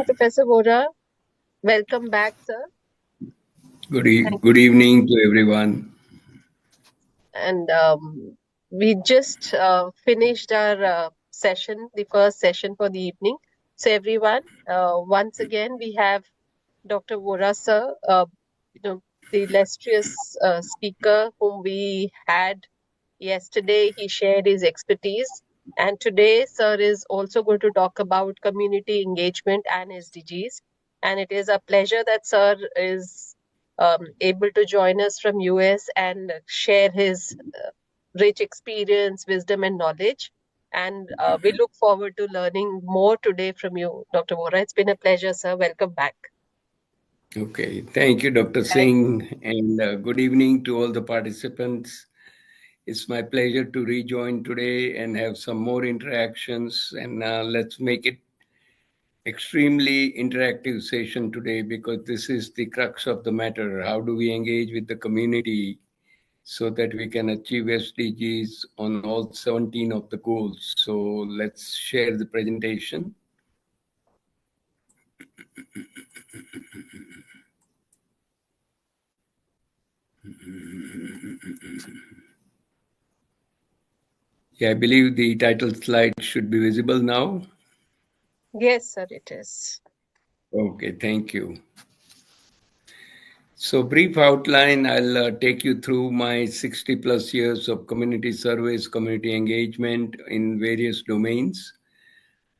Professor Vora, welcome back, sir. Good evening to everyone. And we just finished our session, the first session for the evening. So everyone, once again, we have Dr. Vora, sir, the illustrious speaker whom we had yesterday. He shared his expertise. And today, sir is also going to talk about community engagement and SDGs. And it is a pleasure that sir is able to join us from US and share his rich experience, wisdom, and knowledge. And we look forward to learning more today from you, Dr. Vora. It's been a pleasure, sir. Welcome back. Okay, thank you, Dr. Singh, and good evening to all the participants. It's my pleasure to rejoin today and have some more interactions, and let's make it extremely interactive session today because this is the crux of the matter. How do we engage with the community so that we can achieve SDGs on all 17 of the goals? So let's share the presentation. Yeah, I believe the title slide should be visible now. Yes, sir, it is. Okay, thank you. So, brief outline, I'll take you through my 60 plus years of community service, community engagement in various domains.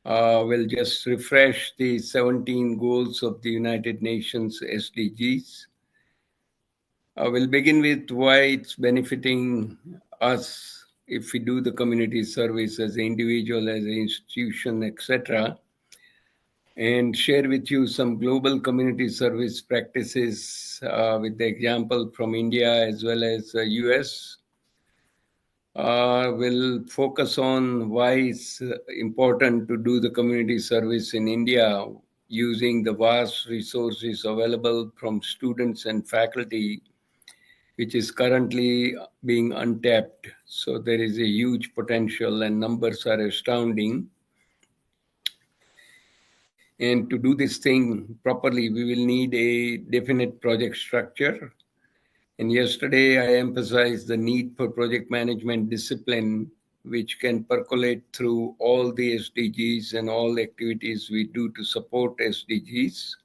We'll just refresh the 17 goals of the United Nations SDGs. We'll begin with why it's benefiting us if we do the community service as an individual, as an institution, etc., and share with you some global community service practices with the example from India as well as US. We'll focus on why it's important to do the community service in India using the vast resources available from students and faculty, which is currently being untapped. So there is a huge potential and numbers are astounding. And to do this thing properly, we will need a definite project structure. And yesterday, I emphasized the need for project management discipline, which can percolate through all the SDGs and all activities we do to support SDGs.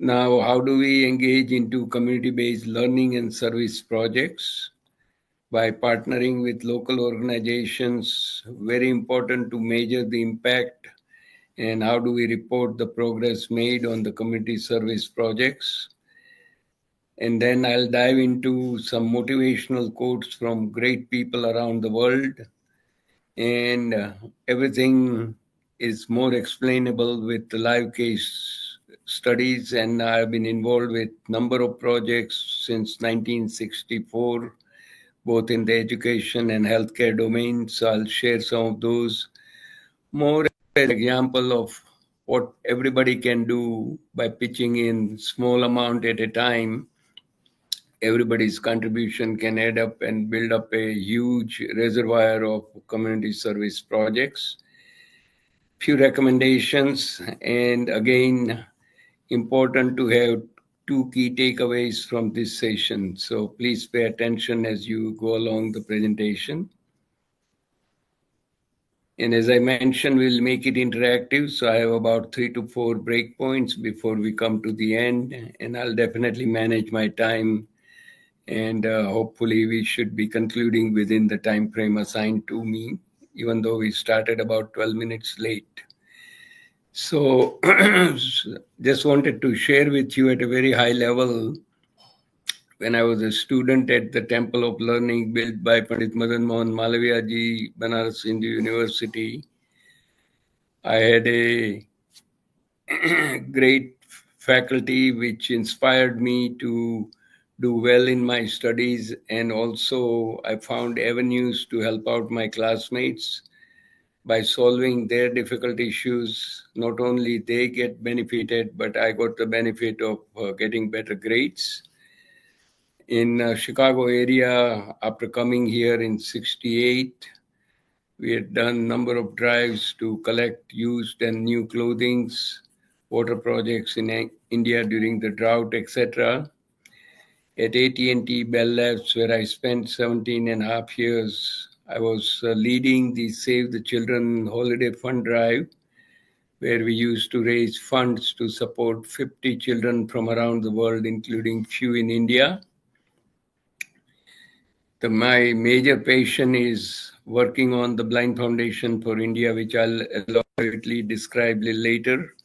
Now, how do we engage into community-based learning and service projects? By partnering with local organizations, very important to measure the impact and how do we report the progress made on the community service projects. And then I'll dive into some motivational quotes from great people around the world. And everything is more explainable with the live case studies. And I've been involved with a number of projects since 1964, both in the education and healthcare domain. So I'll share some of those more an example of what everybody can do by pitching in small amount at a time. Everybody's contribution can add up and build up a huge reservoir of community service projects. Few recommendations, and again, important to have two key takeaways from this session. So please pay attention as you go along the presentation. And as I mentioned, we'll make it interactive. So I have about 3 to 4 breakpoints before we come to the end. And I'll definitely manage my time. And hopefully we should be concluding within the time frame assigned to me, even though we started about 12 minutes late. So just wanted to share with you at a very high level. When I was a student at the Temple of Learning built by Pandit Madan Mohan Malaviya ji, Banaras Hindu University, I had a great faculty which inspired me to do well in my studies, and also I found avenues to help out my classmates by solving their difficult issues. Not only they get benefited, but I got the benefit of getting better grades. In Chicago area, after coming here in 68, We had done number of drives to collect used and new clothings, water projects in India during the drought, etc. At AT&T Bell Labs, where I spent 17 and a half years, I was leading the Save the Children Holiday Fund Drive, where we used to raise funds to support 50 children from around the world, including few in India. My major passion is working on the Blind Foundation for India, which I'll elaborately describe later.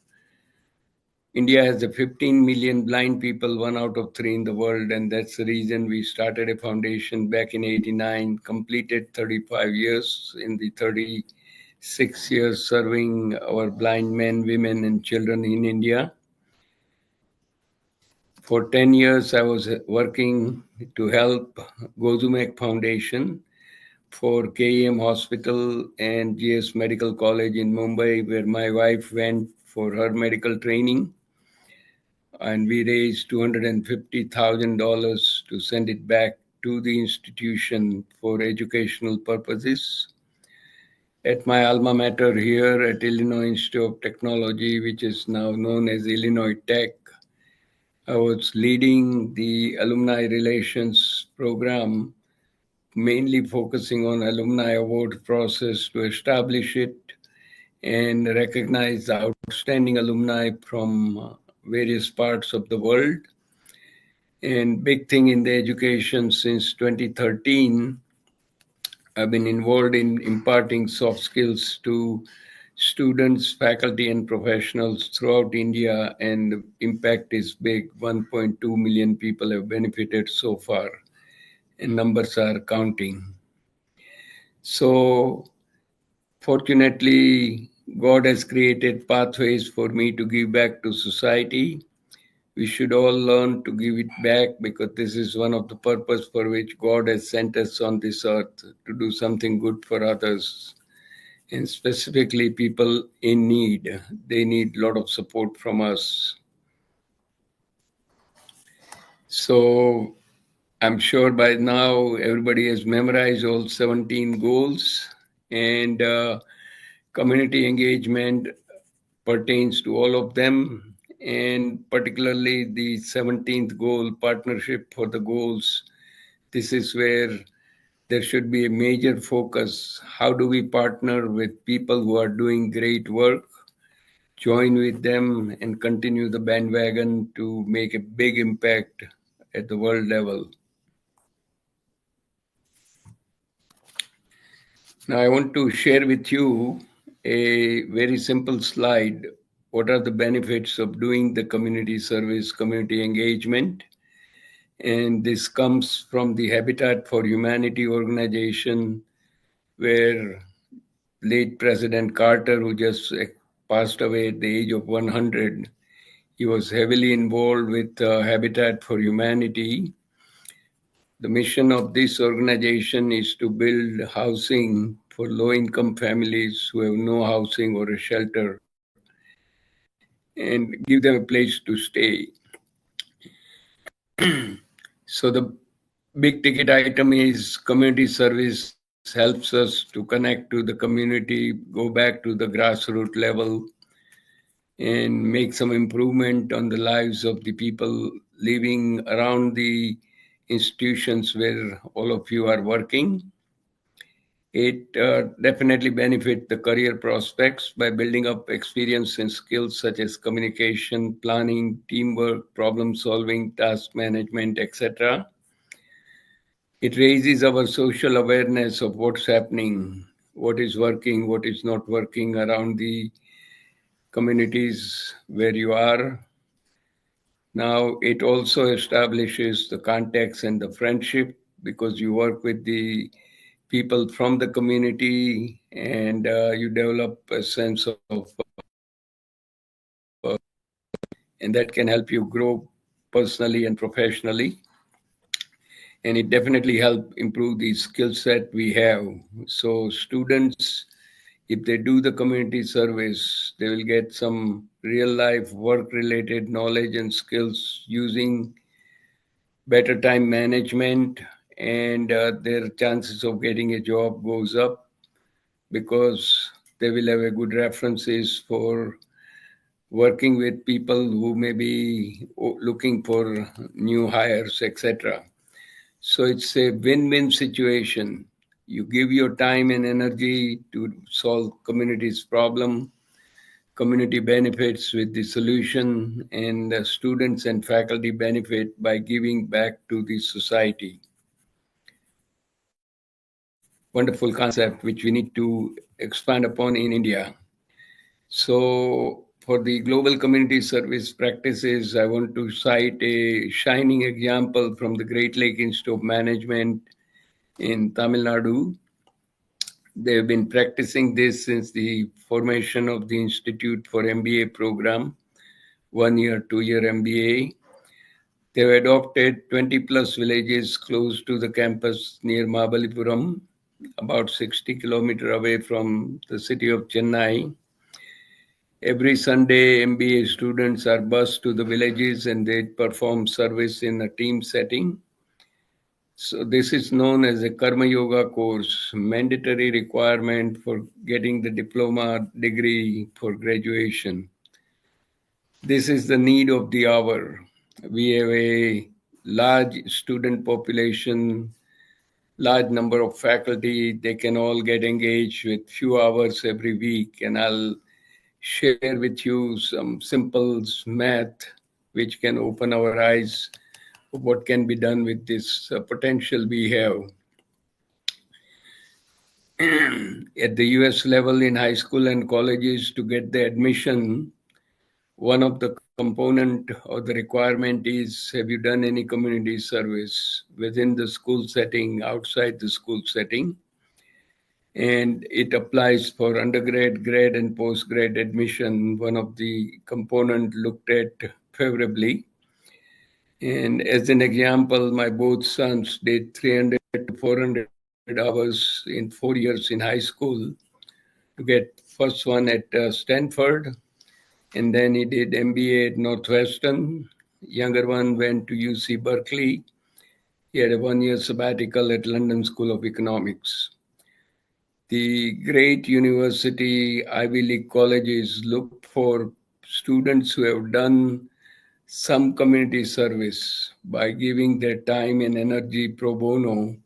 India has 15 million blind people, 1 out of 3 in the world, and that's the reason we started a foundation back in '89, completed 35 years in the 36 years serving our blind men, women, and children in India. For 10 years, I was working to help Gozumek Foundation for KEM Hospital and GS Medical College in Mumbai, where my wife went for her medical training. And we raised $250,000 to send it back to the institution for educational purposes. At my alma mater here at Illinois Institute of Technology, which is now known as Illinois Tech, I was leading the alumni relations program, mainly focusing on alumni award process to establish it and recognize the outstanding alumni from various parts of the world. And big thing in the education since 2013, I've been involved in imparting soft skills to students, faculty, and professionals throughout India, and the impact is big. 1.2 million people have benefited so far, and numbers are counting. So, fortunately, God has created pathways for me to give back to society. We should all learn to give it back, because this is one of the purpose for which God has sent us on this earth, to do something good for others, and specifically people in need. They need a lot of support from us. So I'm sure by now everybody has memorized all 17 goals, and community engagement pertains to all of them, and particularly the 17th goal, partnership for the goals. This is where there should be a major focus. How do we partner with people who are doing great work, join with them, and continue the bandwagon to make a big impact at the world level? Now, I want to share with you a very simple slide. What are the benefits of doing the community service, community engagement? And this comes from the Habitat for Humanity organization, where late President Carter, who just passed away at the age of 100, he was heavily involved with Habitat for Humanity. The mission of this organization is to build housing for low-income families who have no housing or a shelter, and give them a place to stay. So the big ticket item is community service helps us to connect to the community, go back to the grassroots level, and make some improvement on the lives of the people living around the institutions where all of you are working. It definitely benefits the career prospects by building up experience and skills such as communication, planning, teamwork, problem solving, task management, etc. It raises our social awareness of what's happening, what is working, what is not working around the communities where you are. Now, it also establishes the context and the friendship, because you work with the people from the community, and you develop a sense of, and that can help you grow personally and professionally. And it definitely help improve the skill set we have. So students, if they do the community service, they will get some real life work related knowledge and skills using better time management, and their chances of getting a job goes up, because they will have a good references for working with people who may be looking for new hires, etc. So it's a win-win situation. You give your time and energy to solve community's problem, community benefits with the solution, and the students and faculty benefit by giving back to the society. Wonderful concept which we need to expand upon in India. So for the global community service practices, I want to cite a shining example from the Great Lake Institute of Management in Tamil Nadu. They've been practicing this since the formation of the Institute for MBA program, 1 year, 2 year MBA. They've adopted 20 plus villages close to the campus near Mahabalipuram, about 60 kilometers away from the city of Chennai. Every Sunday, MBA students are bused to the villages and they perform service in a team setting. So this is known as a Karma Yoga course, mandatory requirement for getting the diploma degree for graduation. This is the need of the hour. We have a large student population, large number of faculty. They can all get engaged with few hours every week, and I'll share with you some simple math which can open our eyes of what can be done with this potential we have. At the US level in high school and colleges, to get the admission, one of the component or the requirement is, have you done any community service within the school setting, outside the school setting? And it applies for undergrad, grad, and postgrad admission, one of the component looked at favorably. And as an example, my both sons did 300 to 400 hours in 4 years in high school to get first one at Stanford, and then he did MBA at Northwestern. Younger one went to UC Berkeley. He had a 1 year sabbatical at London School of Economics. The great university Ivy League colleges look for students who have done some community service by giving their time and energy pro bono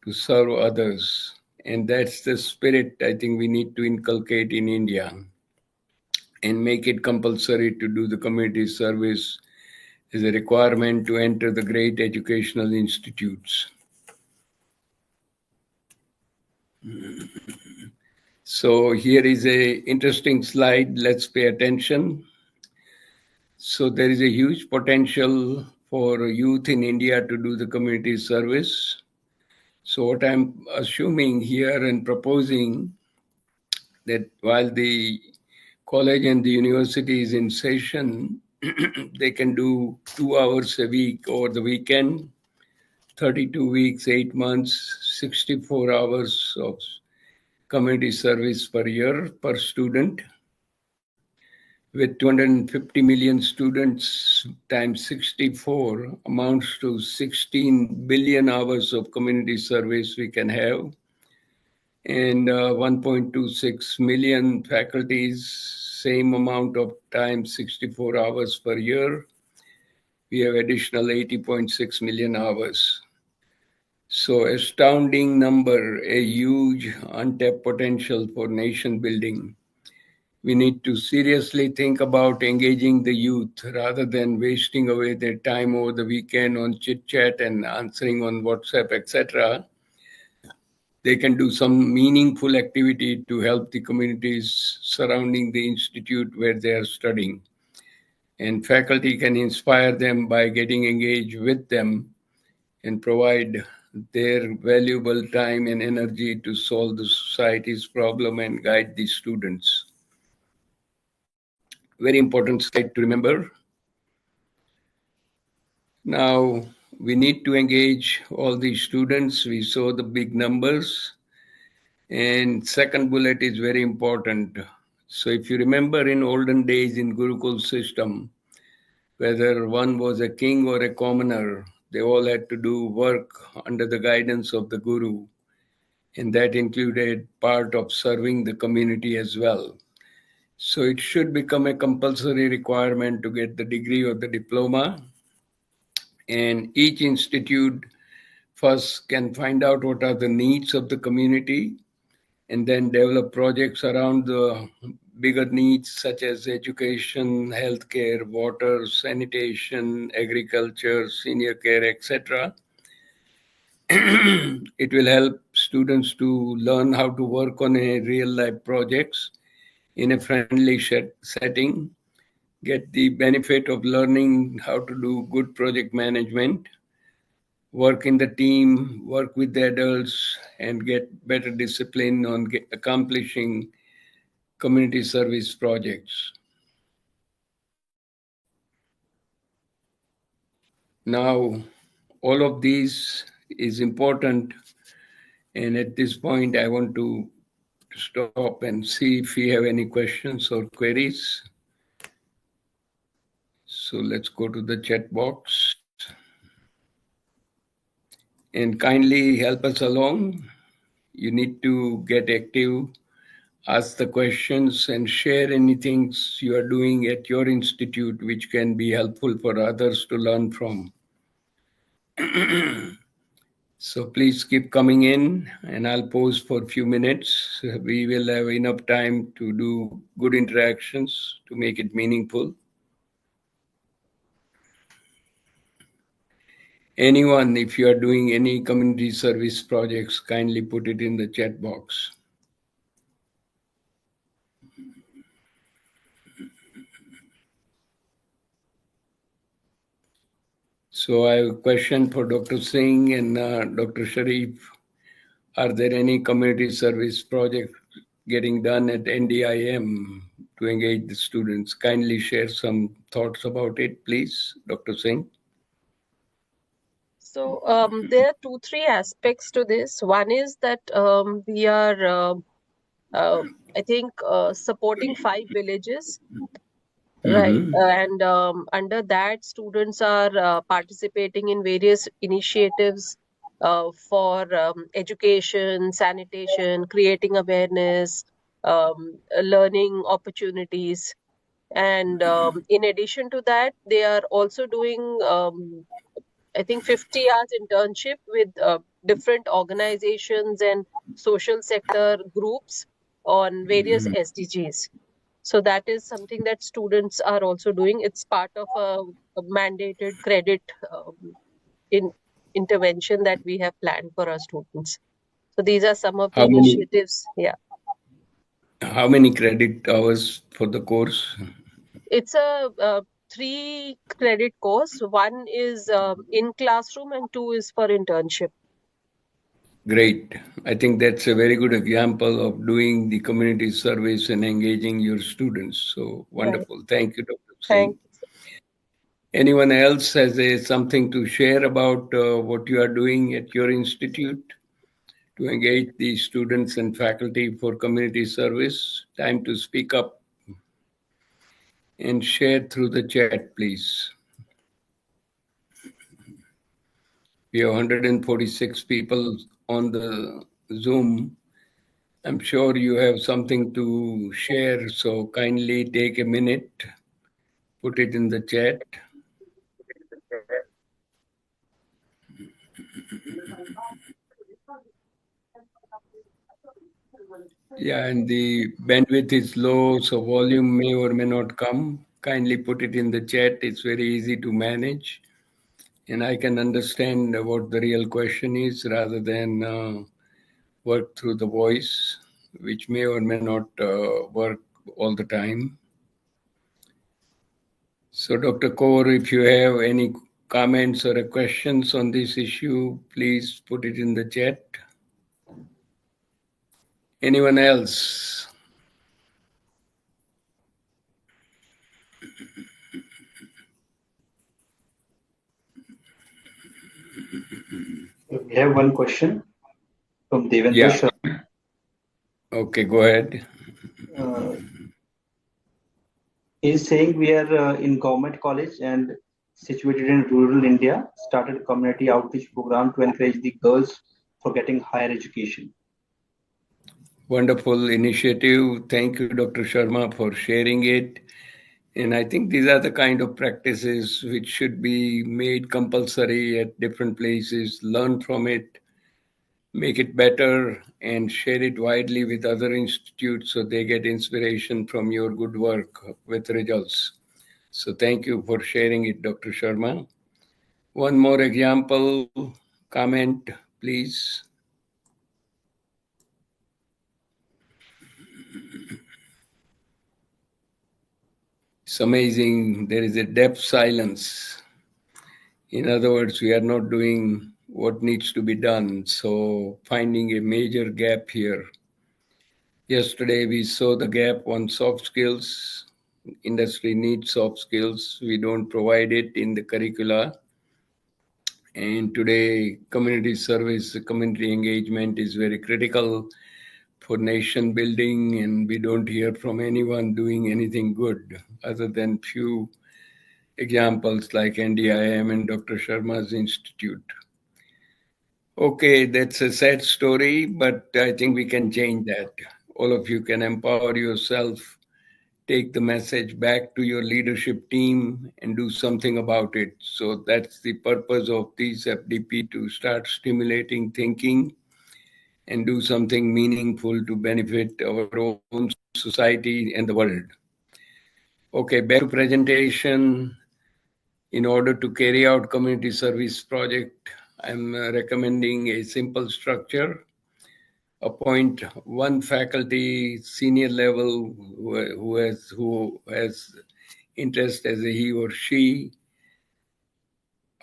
to serve others. And that's the spirit I think we need to inculcate in India and make it compulsory to do the community service as a requirement to enter the great educational institutes. So here is a interesting slide. Let's pay attention. So there is a huge potential for youth in India to do the community service. So what I'm assuming here and proposing that while the college and the university is in session, they can do 2 hours a week over the weekend, 32 weeks, 8 months, 64 hours of community service per year per student. With 250 million students times 64 amounts to 16 billion hours of community service we can have, and 1.26 million faculties, same amount of time, 64 hours per year. We have additional 80.6 million hours. So astounding number, a huge untapped potential for nation building. We need to seriously think about engaging the youth rather than wasting away their time over the weekend on chit chat and answering on WhatsApp, etc. They can do some meaningful activity to help the communities surrounding the institute where they are studying. And faculty can inspire them by getting engaged with them and provide their valuable time and energy to solve the society's problem and guide the students. Very important slide to remember. Now, we need to engage all the students. We saw the big numbers. And second bullet is very important. So if you remember in olden days in Gurukul system, whether one was a king or a commoner, they all had to do work under the guidance of the guru. and that included part of serving the community as well. So it should become a compulsory requirement to get the degree or the diploma, and each institute first can find out what are the needs of the community and then develop projects around the bigger needs such as education, healthcare, water, sanitation, agriculture, senior care, etc. It will help students to learn how to work on a real life projects in a friendly setting, get the benefit of learning how to do good project management, work in the team, work with the adults, and get better discipline on accomplishing community service projects. Now, all of these is important, and at this point, I want to stop and see if we have any questions or queries. So let's go to the chat box and kindly help us along. You need to get active, ask the questions, and share anything you are doing at your institute which can be helpful for others to learn from. So please keep coming in, and I'll pause for a few minutes. We will have enough time to do good interactions to make it meaningful. Anyone, if you are doing any community service projects, kindly put it in the chat box. So I have a question for Dr. Singh and Dr. Sharif. Are there any community service projects getting done at NDIM to engage the students? Kindly share some thoughts about it, please, Dr. Singh. So there are two, three aspects to this. One is that we are, I think, supporting 5 villages, right? Mm-hmm. And under that, students are participating in various initiatives for education, sanitation, creating awareness, learning opportunities. And in addition to that, they are also doing I think 50 hours internship with different organizations and social sector groups on various SDGs. So that is something that students are also doing. It's part of a mandated credit in intervention that we have planned for our students. So these are some of the How many initiatives. Yeah. how many credit hours for the course? It's a 3 credit course. One is in classroom and two is for internship. Great. I think that's a very good example of doing the community service and engaging your students. So Right. wonderful. Thank you, Dr. Thank Singh. Anyone else has something to share about what you are doing at your institute to engage the students and faculty for community service? Time to speak up and share through the chat, please. We have 146 people on the Zoom. I'm sure you have something to share, so kindly take a minute, put it in the chat. Yeah, and the bandwidth is low, so volume may or may not come. Kindly put it in the chat. It's very easy to manage, and I can understand what the real question is rather than work through the voice, which may or may not work all the time. So, Dr. Kaur, if you have any comments or questions on this issue, please put it in the chat. Anyone else? We have one question from Devendra Yeah. Sharma. Okay, go ahead. Uh, he's saying we are in government college and situated in rural India, started a community outreach program to encourage the girls for getting higher education. Wonderful initiative. Thank you, Dr. Sharma, for sharing it. And I think these are the kind of practices which should be made compulsory at different places, learn from it, make it better, and share it widely with other institutes so they get inspiration from your good work with results. So thank you for sharing it, Dr. Sharma. One more example, comment, please. It's amazing. There is a deaf silence. In other words, we are not doing what needs to be done. So finding a major gap here. Yesterday, we saw the gap on soft skills. Industry needs soft skills. We don't provide it in the curricula. And today, community service, community engagement is very critical for nation building, and we don't hear from anyone doing anything good other than few examples like NDIM and Dr. Sharma's institute. Okay, that's a sad story, but I think we can change that. All of you can empower yourself, take the message back to your leadership team and do something about it. So that's the purpose of this FDP, to start stimulating thinking and do something meaningful to benefit our own society and the world. Okay, back to presentation. In order to carry out community service project, I'm recommending a simple structure. Appoint one faculty senior level who has interest as a he or she.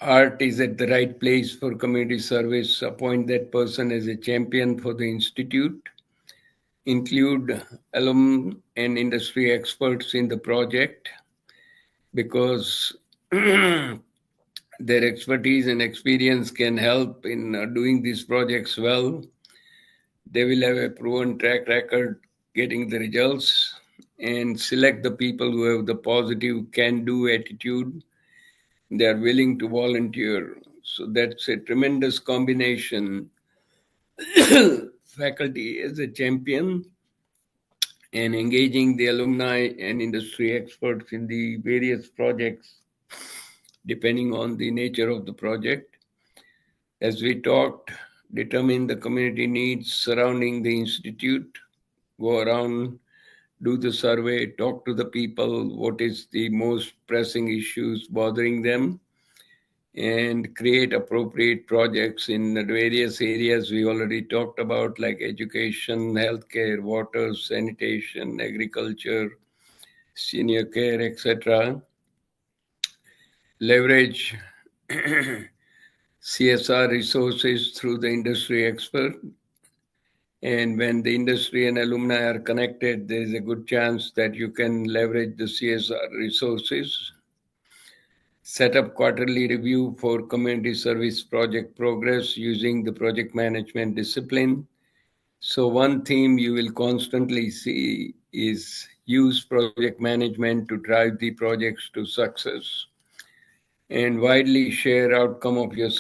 Art is at the right place for community service. Appoint that person as a champion for the institute. Include alum and industry experts in the project, because their expertise and experience can help in doing these projects well. They will have a proven track record getting the results, and select the people who have the positive can-do attitude. They are willing to volunteer. So that's a tremendous combination. Faculty as a champion and engaging the alumni and industry experts in the various projects, depending on the nature of the project. As we talked, determine the community needs surrounding the institute, go around, do the survey, talk to the people, what is the most pressing issues bothering them, and create appropriate projects in the various areas we already talked about, like education, healthcare, water, sanitation, agriculture, senior care, etc. Leverage CSR resources through the industry expert. And when the industry and alumni are connected, there is a good chance that you can leverage the CSR resources. Set up quarterly review for community service project progress using the project management discipline. So one theme you will constantly see is use project management to drive the projects to success, and widely share outcome of your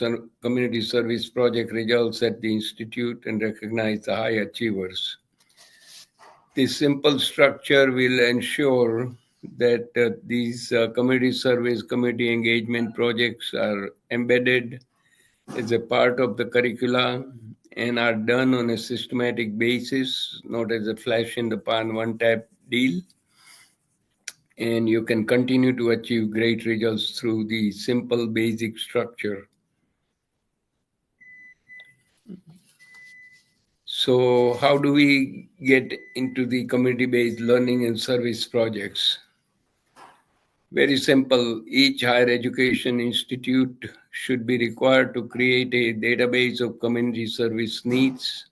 community service project results at the institute and recognize the high achievers. This simple structure will ensure that these community service, community engagement projects are embedded as a part of the curricula and are done on a systematic basis, not as a flash in the pan, one-tap deal. And you can continue to achieve great results through the simple basic structure. So how do we get into the community-based learning and service projects? Very simple. Each higher education institute should be required to create a database of community service needs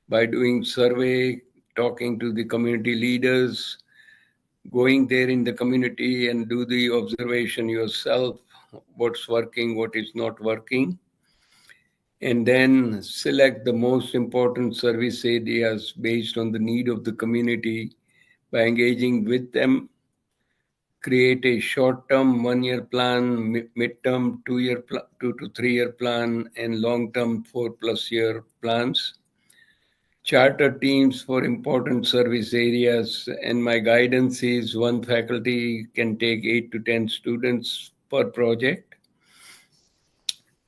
by doing survey, talking to the community leaders, going there in the community and do the observation yourself, what's working, what is not working, and then select the most important service areas based on the need of the community by engaging with them. Create a short-term 1-year plan, mid-term 2 to 3 year plan, and long-term 4+ year plans. charter teams for important service areas, and my guidance is one faculty can take 8 to 10 students per project.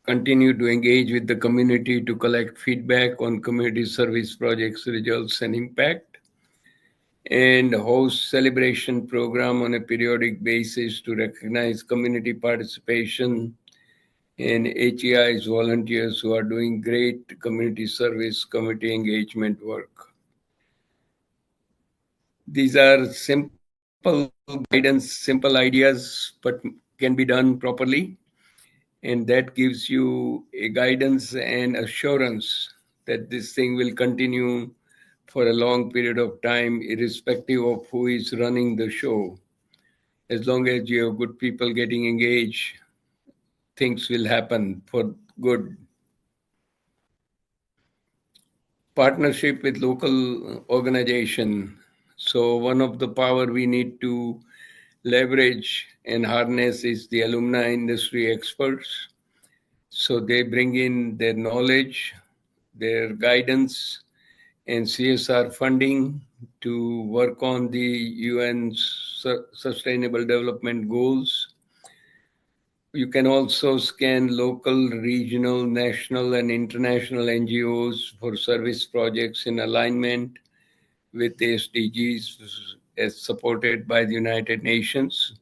Continue to engage with the community to collect feedback on community service projects, results, and impact, and host celebration program on a periodic basis to recognize community participation and HEI's volunteers who are doing great community service, community engagement work. These are simple guidance, simple ideas, but can be done properly. And that gives you a guidance and assurance that this thing will continue for a long period of time, irrespective of who is running the show. As long as you have good people getting engaged, things will happen for good. Partnership with local organization. So one of the power we need to leverage and harness is the alumni industry experts. So they bring in their knowledge, their guidance, and CSR funding to work on the UN's Sustainable Development Goals. You can also scan local, regional, national, and international NGOs for service projects in alignment with the SDGs as supported by the United Nations.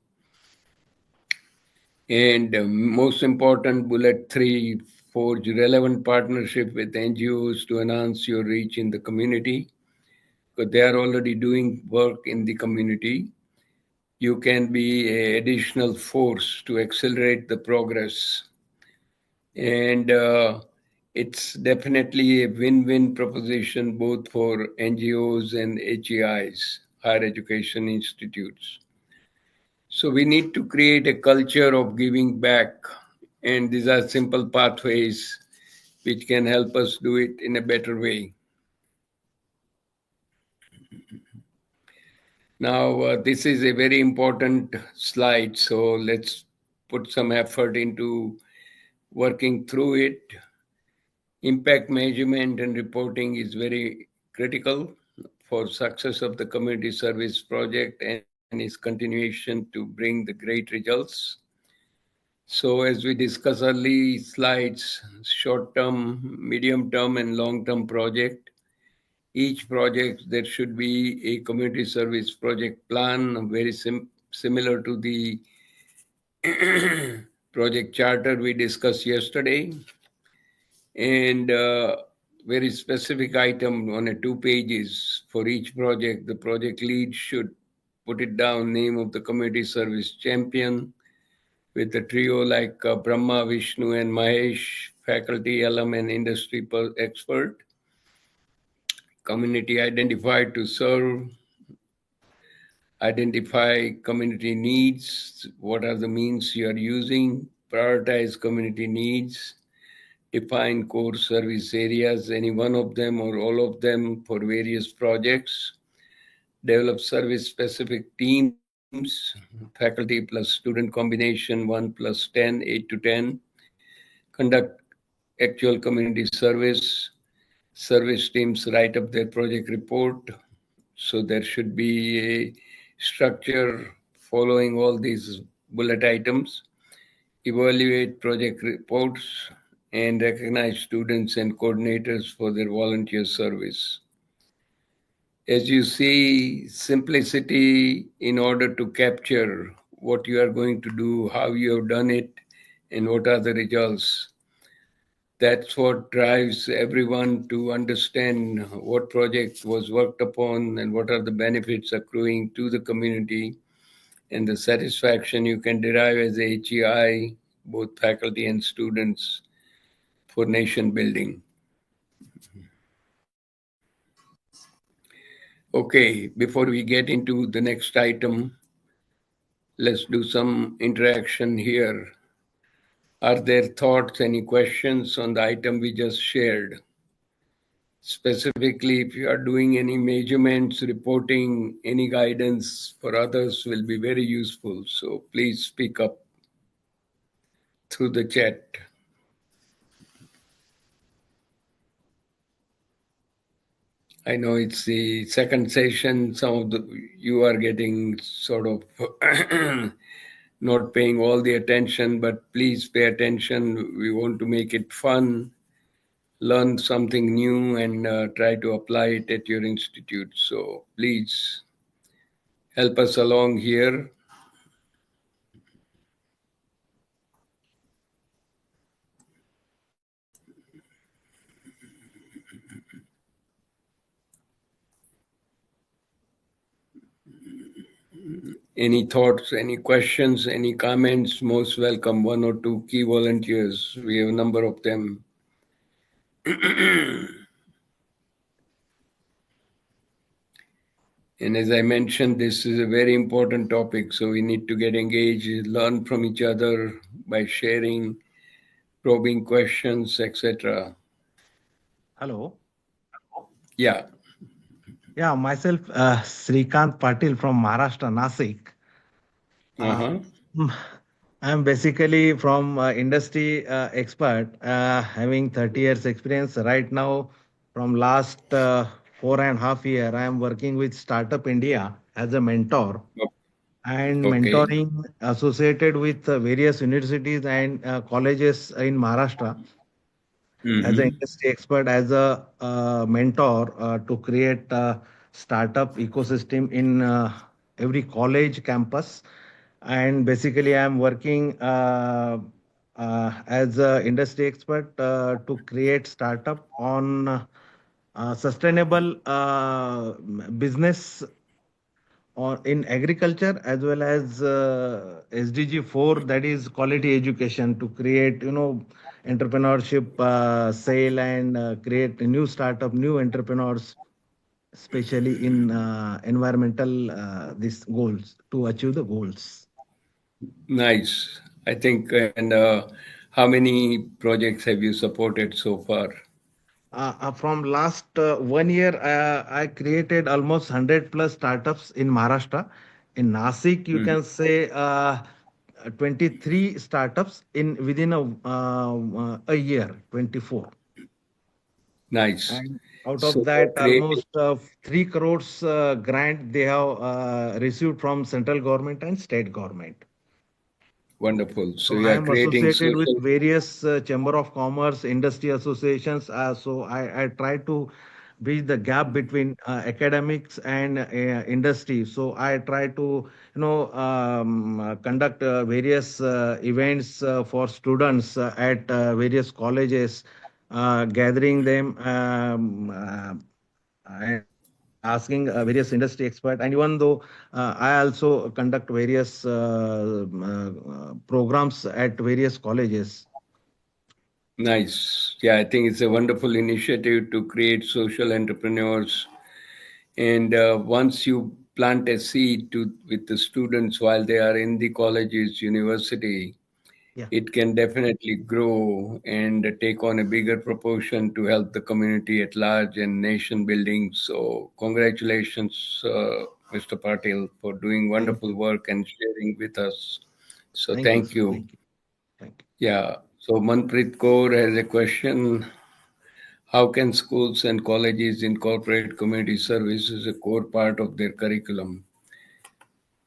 And most important, bullet 3, forge relevant partnership with NGOs to enhance your reach in the community, because they are already doing work in the community. You can be an additional force to accelerate the progress. And it's definitely a win-win proposition both for NGOs and HEIs, higher education institutes. So we need to create a culture of giving back, and these are simple pathways which can help us do it in a better way. Now, this is a very important slide, so let's put some effort into working through it. Impact measurement and reporting is very critical for success of the community service project and its continuation to bring the great results. So as we discussed early slides, short-term, medium-term, and long-term project. Each project, there should be a community service project plan, very similar to the project charter we discussed yesterday. And very specific item on a 2 pages for each project. The project lead should put it down, name of the community service champion, with a trio like Brahma, Vishnu, and Mahesh, faculty, alum, and industry expert. Community identified to serve, identify community needs, what are the means you are using, prioritize community needs, define core service areas, any one of them or all of them for various projects, develop service-specific teams, faculty plus student combination, 1 plus 10, 8 to 10, conduct actual community service teams write up their project report. So there should be a structure following all these bullet items, evaluate project reports, and recognize students and coordinators for their volunteer service. As you see, simplicity in order to capture what you are going to do, how you have done it, and what are the results. That's what drives everyone to understand what project was worked upon and what are the benefits accruing to the community and the satisfaction you can derive as a HEI, both faculty and students, for nation building. Okay, before we get into the next item, let's do some interaction here. Are there thoughts, any questions on the item we just shared? Specifically, if you are doing any measurements, reporting, any guidance for others will be very useful. So please speak up through the chat. I know it's the second session. Some of you are getting sort of not paying all the attention, but please pay attention. We want to make it fun, learn something new, and try to apply it at your institute. So please help us along here. Any thoughts, any questions, any comments? Most welcome. One or two key volunteers. We have a number of them. And as I mentioned, this is a very important topic. So we need to get engaged, learn from each other by sharing, probing questions, etc. Hello. Yeah. Yeah, myself, Srikant Patil from Maharashtra, Nasik. Uh-huh. Mm, I'm basically from industry expert, having 30 years experience right now. From last 4.5 years, I am working with Startup India as a mentor and Okay. mentoring associated with various universities and colleges in Maharashtra as an Mm-hmm. industry expert, as a mentor to create a startup ecosystem in every college campus. And basically, I'm working as an industry expert to create startup on sustainable business or in agriculture, as well as SDG 4, that is quality education, to create entrepreneurship sale and create a new startup, new entrepreneurs, especially in environmental these goals, to achieve the goals. Nice. I think, and how many projects have you supported so far? From last 1 year, I created almost 100 plus startups in Maharashtra. In Nasik, you Mm. can say 23 startups in within a year, 24. Nice. And out So of you're that, creating, almost 3 crores grant they have received from central government and state government. wonderful. So So you I are am creating associated with social. various chamber of commerce, industry associations. So I try to bridge the gap between academics and industry. So I try to conduct various events for students at various colleges, gathering them. And asking various industry expert, and even though I also conduct various programs at various colleges. Nice. Yeah, I think it's a wonderful initiative to create social entrepreneurs. And once you plant a seed with the students while they are in the colleges, university, Yeah, it can definitely grow and take on a bigger proportion to help the community at large and nation building. So, congratulations, Mr. Patil, for doing thank wonderful you, work and sharing with us. So, thank you, thank sir. you. Thank you, thank you. Yeah. So, Manpreet Kaur has a question. How can schools and colleges incorporate community service as a core part of their curriculum?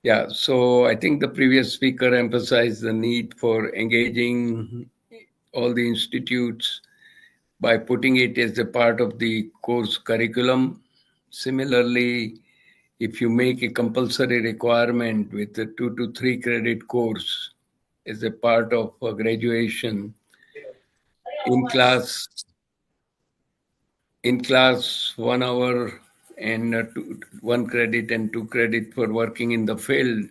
Yeah, so I think the previous speaker emphasized the need for engaging all the institutes by putting it as a part of the course curriculum. Similarly, if you make a compulsory requirement with a 2 to 3 credit course as a part of graduation in class, in class 1 hour and 1 credit and 2 credit for working in the field,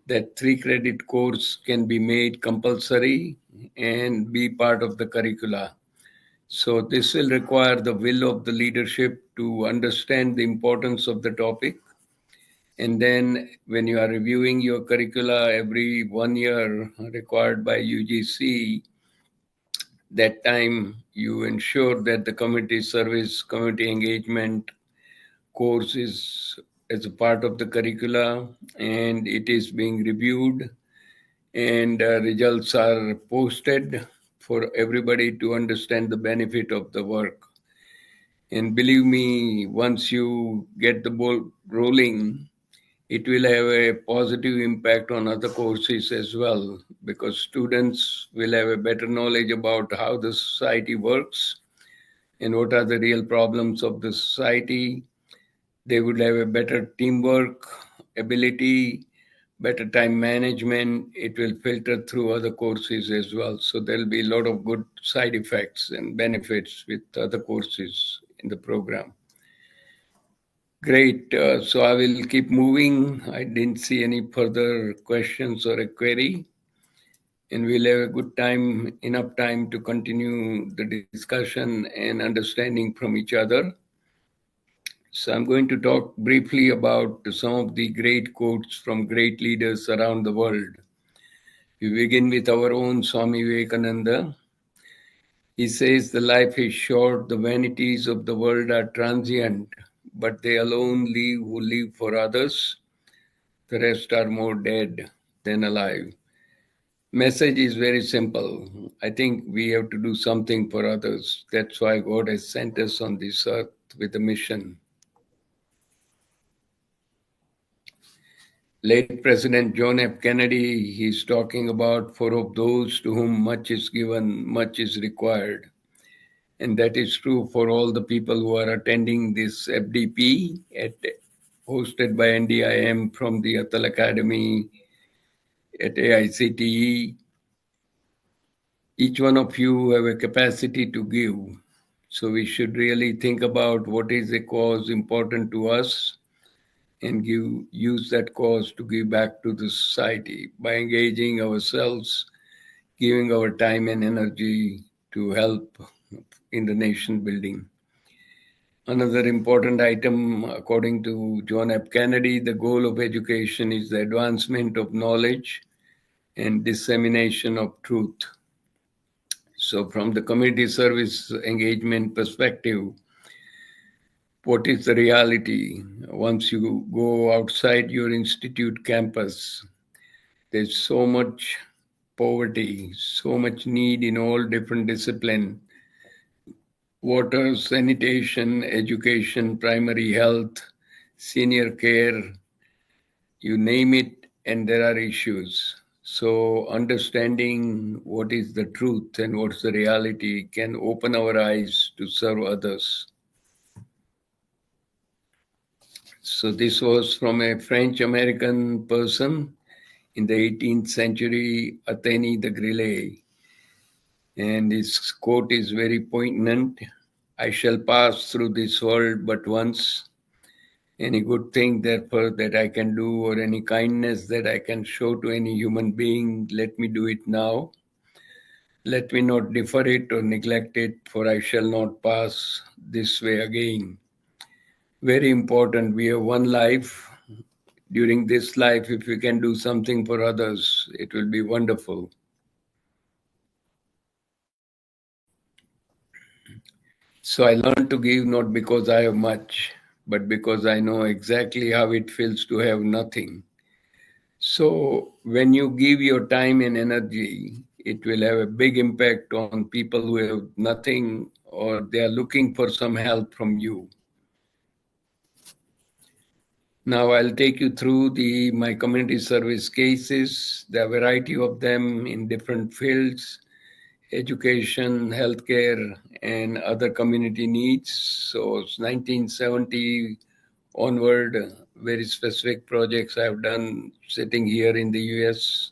that 3 credit course can be made compulsory and be part of the curricula. So this will require the will of the leadership to understand the importance of the topic. And then when you are reviewing your curricula every 1 year required by UGC, that time you ensure that the community service, community engagement course is as a part of the curricula and it is being reviewed and results are posted for everybody to understand the benefit of the work. And believe me, once you get the ball rolling, it will have a positive impact on other courses as well, because students will have a better knowledge about how the society works and what are the real problems of the society. They would have a better teamwork ability, better time management. It will filter through other courses as well. So there'll be a lot of good side effects and benefits with other courses in the program. Great. So I will keep moving. I didn't see any further questions or a query. And we'll have a good time, enough time to continue the discussion and understanding from each other. So I'm going to talk briefly about some of the great quotes from great leaders around the world. We begin with our own Swami Vivekananda. He says, "The life is short, the vanities of the world are transient, but they alone live who live for others. The rest are more dead than alive." Message is very simple. I think we have to do something for others. That's why God has sent us on this earth with a mission. Late President John F. Kennedy, he's talking about, "For of those to whom much is given, much is required." And that is true for all the people who are attending this FDP hosted by NDIM from the ATAL Academy at AICTE. Each one of you have a capacity to give. So we should really think about what is a cause important to us and use that cause to give back to the society by engaging ourselves, giving our time and energy to help in the nation building. Another important item, according to John F. Kennedy, the goal of education is the advancement of knowledge and dissemination of truth. So from the community service engagement perspective, what is the reality? Once you go outside your institute campus, there's so much poverty, so much need in all different disciplines: water, sanitation, education, primary health, senior care, you name it, and there are issues. So understanding what is the truth and what's the reality can open our eyes to serve others. So this was from a French-American person in the 18th century, Athénée de Grillet. And his quote is very poignant. "I shall pass through this world but once. Any good thing, therefore, that I can do, or any kindness that I can show to any human being, let me do it now. Let me not defer it or neglect it, for I shall not pass this way again." Very important. We have one life. During this life, if we can do something for others, it will be wonderful. So I learned to give not because I have much, but because I know exactly how it feels to have nothing. So when you give your time and energy, it will have a big impact on people who have nothing or they are looking for some help from you. Now I'll take you through my community service cases, the variety of them in different fields: education, healthcare, and other community needs. So it's 1970 onward, very specific projects I've done sitting here in the US.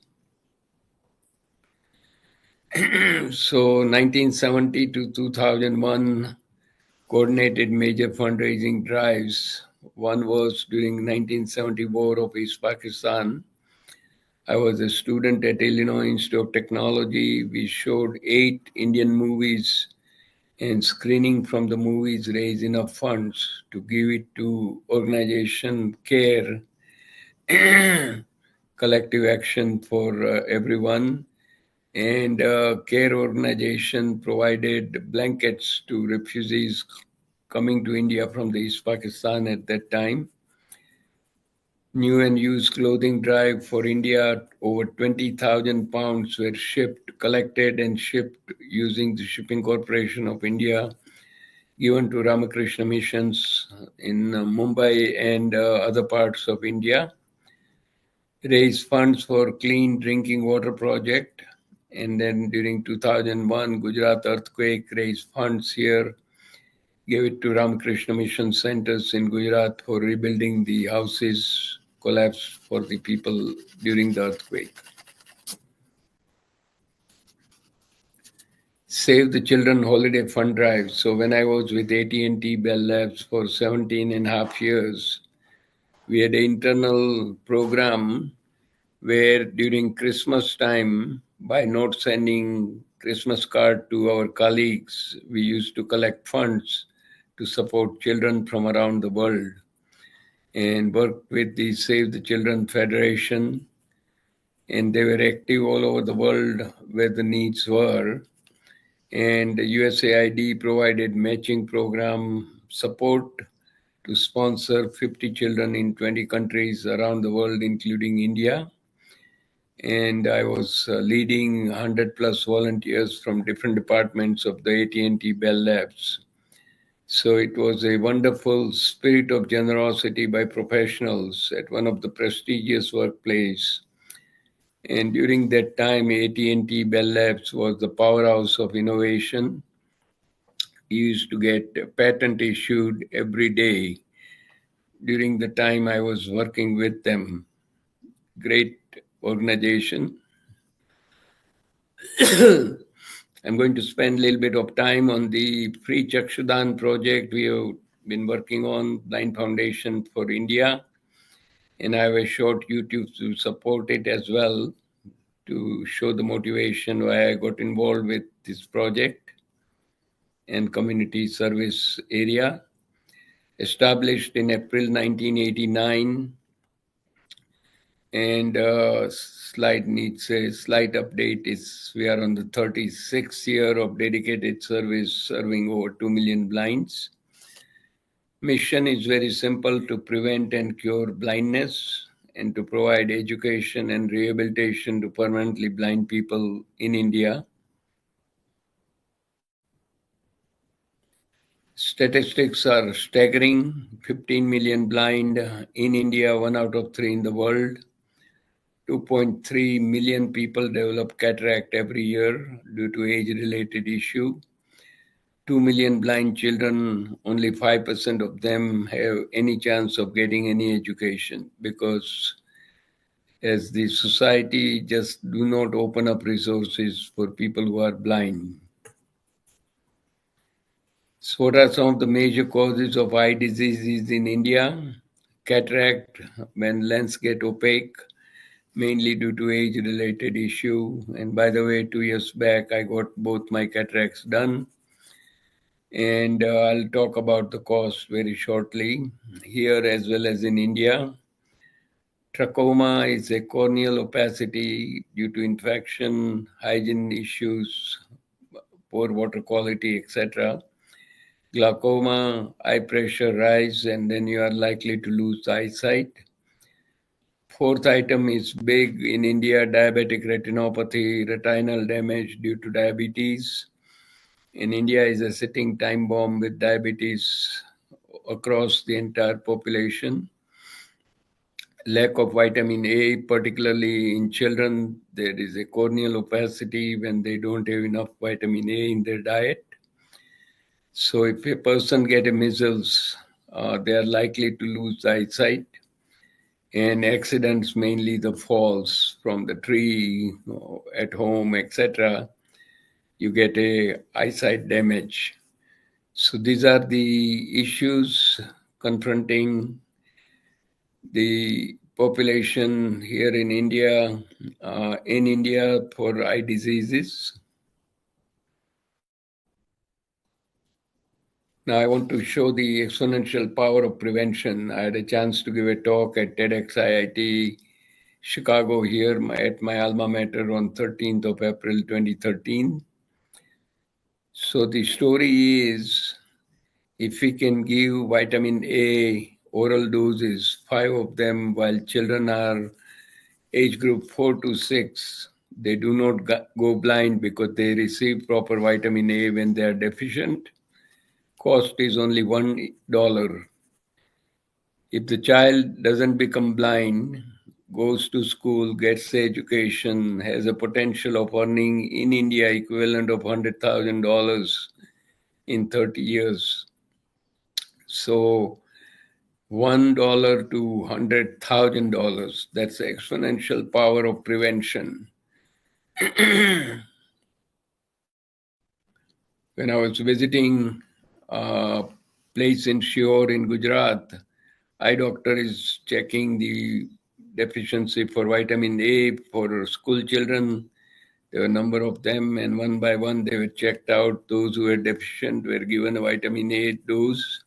So 1970 to 2001, coordinated major fundraising drives. One was during 1970 war of East Pakistan. I was a student at Illinois Institute of Technology. We showed 8 Indian movies, and screening from the movies raised enough funds to give it to organization CARE, Collective Action for Everyone. And CARE organization provided blankets to refugees coming to India from the East Pakistan at that time. New and used clothing drive for India. Over 20,000 pounds were collected and shipped using the Shipping Corporation of India. given to Ramakrishna missions in Mumbai and other parts of India. Raised funds for clean drinking water project. And then during 2001, Gujarat earthquake raised funds here, gave it to Ramakrishna Mission centers in Gujarat for rebuilding the houses collapsed for the people during the earthquake. Save the Children Holiday Fund Drive. So when I was with AT&T Bell Labs for 17 and a half years, we had an internal program where during Christmas time, by not sending Christmas card to our colleagues, we used to collect funds to support children from around the world and worked with the Save the Children Federation. And they were active all over the world where the needs were. And USAID provided matching program support to sponsor 50 children in 20 countries around the world, including India. And I was leading 100 plus volunteers from different departments of the AT&T Bell Labs. So it was a wonderful spirit of generosity by professionals at one of the prestigious workplaces. And during that time, AT&T Bell Labs was the powerhouse of innovation. We used to get a patent issued every day during the time I was working with them. Great organization. I'm going to spend a little bit of time on the Free Chakshudan project we have been working on, Blind Foundation for India. And I have a short YouTube to support it as well, to show the motivation why I got involved with this project and community service area. Established in April 1989, and slide needs a slight update. We are on the 36th year of dedicated service, serving over 2 million blinds. Mission is very simple: to prevent and cure blindness and to provide education and rehabilitation to permanently blind people in India. Statistics are staggering. 15 million blind in India, 1 out of 3 in the world. 2.3 million people develop cataract every year due to age-related issue. 2 million blind children, only 5% of them have any chance of getting any education, because as the society just do not open up resources for people who are blind. So what are some of the major causes of eye diseases in India? Cataract, when lens get opaque, mainly due to age-related issue. And by the way, 2 years back, I got both my cataracts done. And I'll talk about the cost very shortly, here as well as in India. Trachoma is a corneal opacity due to infection, hygiene issues, poor water quality, etc. Glaucoma, eye pressure rise, and then you are likely to lose eyesight. Fourth item is big in India: diabetic retinopathy, retinal damage due to diabetes. In India is a sitting time bomb with diabetes across the entire population. Lack of vitamin A, particularly in children. There is a corneal opacity when they don't have enough vitamin A in their diet. So if a person gets a measles, they are likely to lose eyesight. And accidents, mainly the falls from the tree, at home, etc., you get a eyesight damage. So these are the issues confronting the population here in India for eye diseases. Now I want to show the exponential power of prevention. I had a chance to give a talk at TEDx IIT Chicago here at my alma mater on 13th of April 2013. So the story is, if we can give vitamin A oral doses, 5 of them, while children are age group 4 to 6, they do not go blind because they receive proper vitamin A when they are deficient. cost is only $1. If the child doesn't become blind, goes to school, gets the education, has a potential of earning in India equivalent of $100,000 in 30 years. So $1 to $100,000, that's the exponential power of prevention. When I was visiting a place in Shior in Gujarat, eye doctor is checking the deficiency for vitamin A for school children. There were a number of them, and one by one they were checked out. Those who were deficient were given a vitamin A dose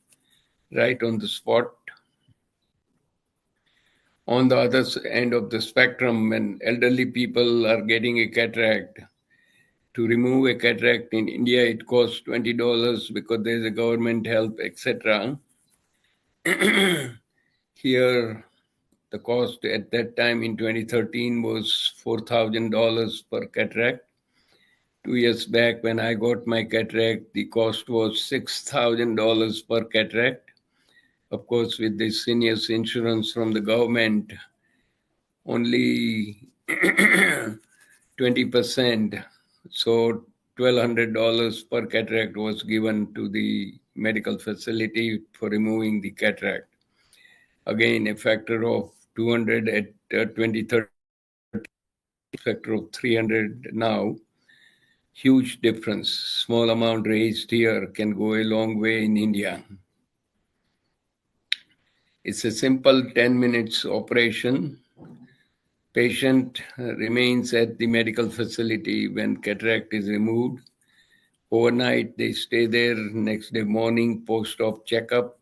right on the spot. On the other end of the spectrum, when elderly people are getting a cataract, to remove a cataract in India, it costs $20 because there's a government help, etc. Here, the cost at that time in 2013 was $4,000 per cataract. 2 years back, when I got my cataract, the cost was $6,000 per cataract. Of course, with the seniors insurance from the government, only 20%. So $1,200 per cataract was given to the medical facility for removing the cataract. Again, a factor of 200 at 2030, factor of 300 now. Huge difference. Small amount raised here can go a long way in India. It's a simple 10 minutes operation. Patient remains at the medical facility when cataract is removed. Overnight, they stay there. Next day morning, post-op checkup.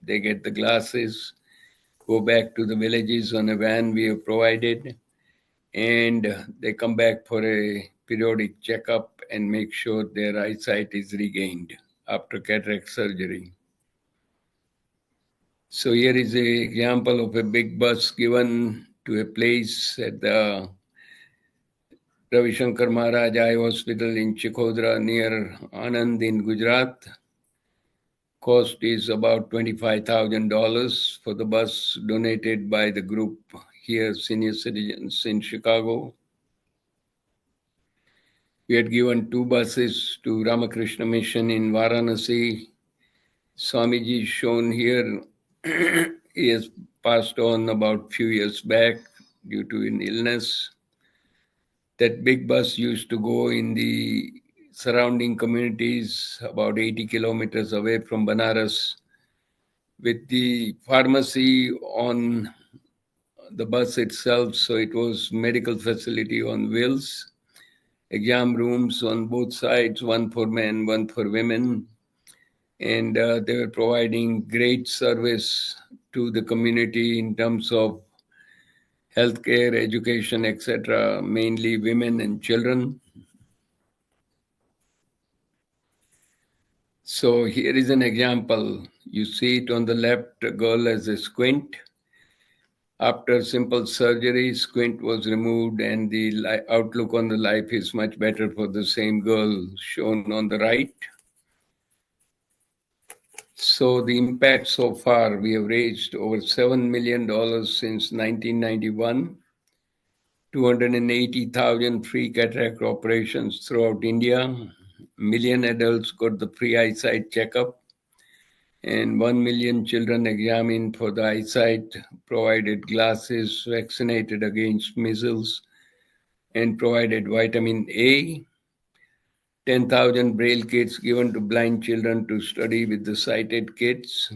They get the glasses, go back to the villages on a van we have provided, and they come back for a periodic checkup and make sure their eyesight is regained after cataract surgery. So here is an example of a big bus given to a place at the Ravi Shankar Maharaj Eye Hospital in Chikhodra near Anand in Gujarat. Cost is about $25,000 for the bus donated by the group here, Senior Citizens in Chicago. We had given 2 buses to Ramakrishna Mission in Varanasi. Swamiji is shown here. He has passed on about a few years back due to an illness. That big bus used to go in the surrounding communities about 80 kilometers away from Banaras, with the pharmacy on the bus itself. So it was medical facility on wheels, exam rooms on both sides, one for men, one for women. And they were providing great service to the community in terms of healthcare, education, etc., mainly women and children. So here is an example. You see it on the left, a girl has a squint. After simple surgery, squint was removed and the outlook on the life is much better for the same girl shown on the right. So the impact so far, we have raised over $7 million since 1991, 280,000 free cataract operations throughout India, million adults got the free eyesight checkup, and 1 million children examined for the eyesight, provided glasses, vaccinated against measles, and provided vitamin A. 10,000 braille kits given to blind children to study with the sighted kids.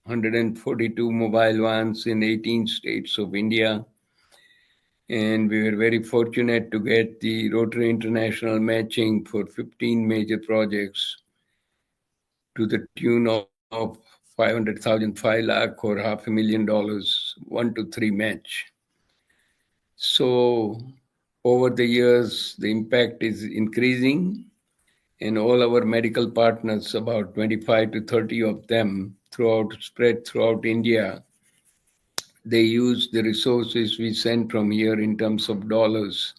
142 mobile vans in 18 states of India. And we were very fortunate to get the Rotary International matching for 15 major projects to the tune of 500,000, 5 lakh or $500,000, 1 to 3 match. So over the years, the impact is increasing, and all our medical partners, about 25 to 30 of them spread throughout India, they use the resources we send from here in terms of dollars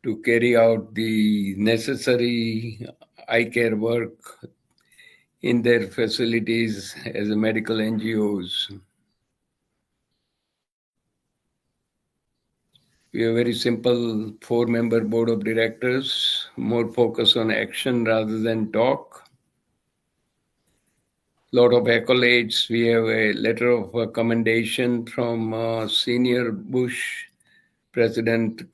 to carry out the necessary eye care work in their facilities as a medical NGOs. We are a very simple 4-member board of directors, more focus on action rather than talk. Lot of accolades. We have a letter of commendation from senior Bush, President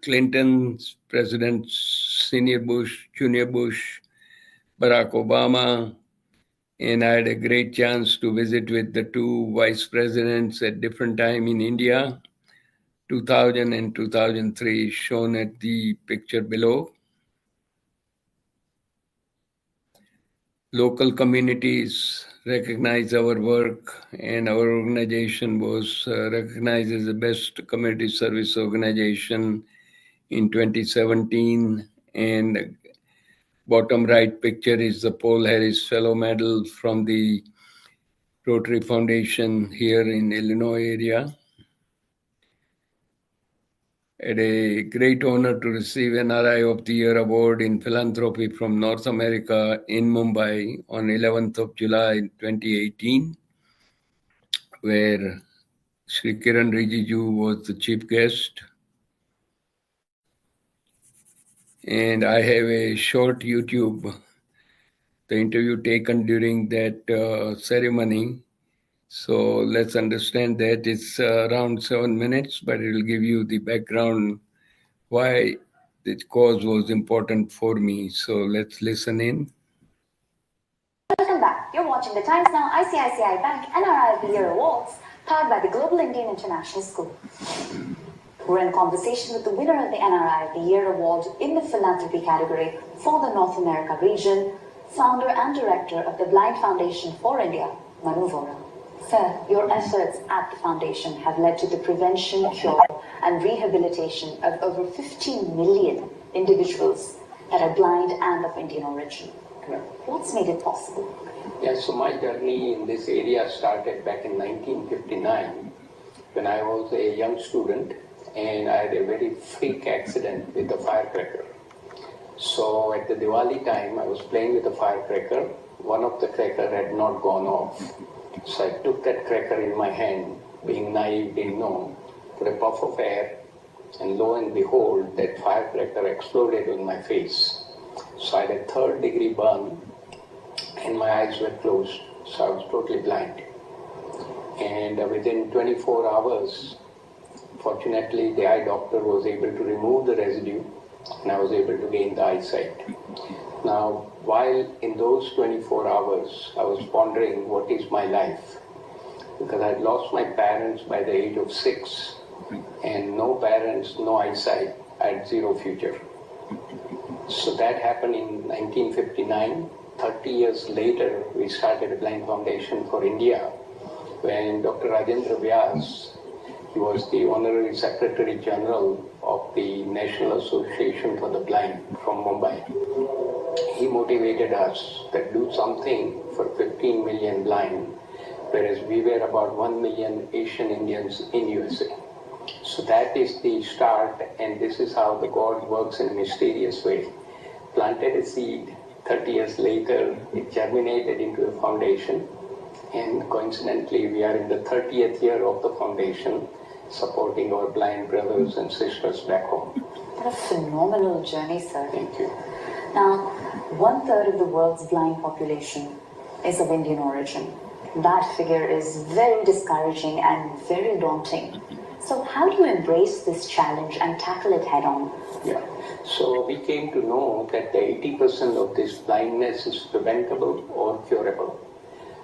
Clinton, President Senior Bush, Junior Bush, Barack Obama, and I had a great chance to visit with the two vice presidents at different time in India, 2000 and 2003, shown at the picture below. Local communities recognize our work, and our organization was recognized as the best community service organization in 2017. And bottom right picture is the Paul Harris Fellow Medal from the Rotary Foundation here in Illinois area. Had a great honor to receive NRI of the Year Award in Philanthropy from North America in Mumbai on 11th of July 2018, where Sri Kiran Rijiju was the chief guest. And I have a short YouTube, the interview taken during that ceremony. So let's understand that it's around 7 minutes, but it will give you the background why this cause was important for me. So let's listen in. Welcome back. You're watching the Times Now ICICI Bank NRI of the Year Awards, powered by the Global Indian International School. We're in conversation with the winner of the NRI of the Year Award in the philanthropy category for the North America region, founder and director of the Blind Foundation for India, Manu Vora. Sir, your efforts at the foundation have led to the prevention, cure, and rehabilitation of over 15 million individuals that are blind and of Indian origin. What's made it possible? Yeah, so my journey in this area started back in 1959 when I was a young student and I had a very freak accident with a firecracker. So at the Diwali time, I was playing with a firecracker. One of the cracker had not gone off. So I took that cracker in my hand, being naive, didn't know, put a puff of air, and lo and behold, that firecracker exploded in my face. So I had a 3rd-degree burn, and my eyes were closed, so I was totally blind. And within 24 hours, fortunately, the eye doctor was able to remove the residue, and I was able to gain the eyesight. Now, while in those 24 hours, I was pondering what is my life, because I had lost my parents by the age of 6, and no parents, no eyesight, I had 0 future. So that happened in 1959. 30 years later, we started a Blind Foundation for India, when Dr. Rajendra Vyas, he was the Honorary Secretary General of the National Association for the Blind from Mumbai. He motivated us to do something for 15 million blind, whereas we were about 1 million Asian Indians in USA. So that is the start, and this is how the God works in a mysterious way. Planted a seed, 30 years later, it germinated into a foundation, and coincidentally, we are in the 30th year of the foundation, supporting our blind brothers and sisters back home. What a phenomenal journey, sir. Thank you. Now, 1/3 of the world's blind population is of Indian origin. That figure is very discouraging and very daunting. So how do you embrace this challenge and tackle it head on? Yeah. So we came to know that 80% of this blindness is preventable or curable.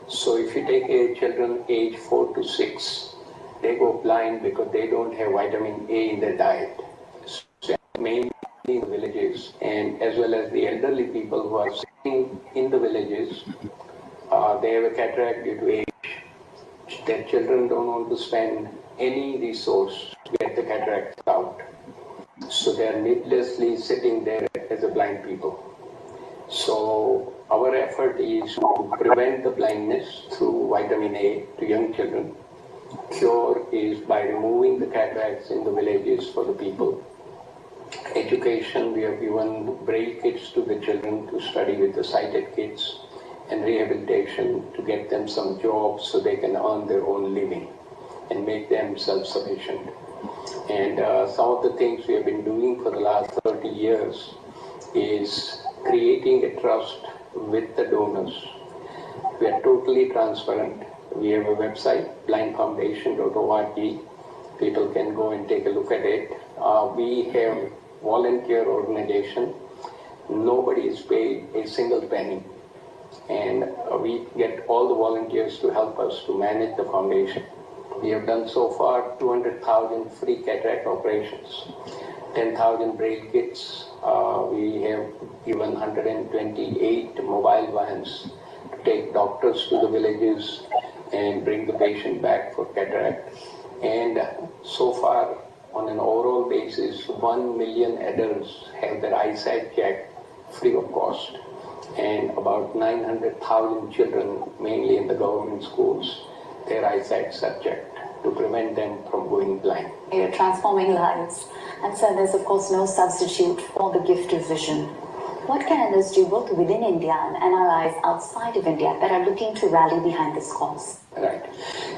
So if you take a children age 4 to 6, they go blind because they don't have vitamin A in their diet. So mainly in the villages, and as well as the elderly people who are sitting in the villages, they have a cataract due to age. Their children don't want to spend any resource to get the cataracts out. So they are needlessly sitting there as a blind people. So our effort is to prevent the blindness through vitamin A to young children. Cure is by removing the cataracts in the villages for the people. Education, we have given braille kits to the children to study with the sighted kids, and rehabilitation to get them some jobs so they can earn their own living and make them self-sufficient. And some of the things we have been doing for the last 30 years is creating a trust with the donors. We are totally transparent. We have a website, blindfoundation.org. People can go and take a look at it. We have volunteer organization. Nobody is paid a single penny. And we get all the volunteers to help us to manage the foundation. We have done so far 200,000 free cataract operations, 10,000 braille kits. We have given 128 mobile vans to take doctors to the villages and bring the patient back for cataract. And so far, on an overall basis, 1 million adults have their eyesight checked free of cost. And about 900,000 children, mainly in the government schools, their eyesight subject to prevent them from going blind. You're transforming lives. And so there's of course no substitute for the gift of vision. What can others do both within India and NRIs outside of India that are looking to rally behind this cause? Right.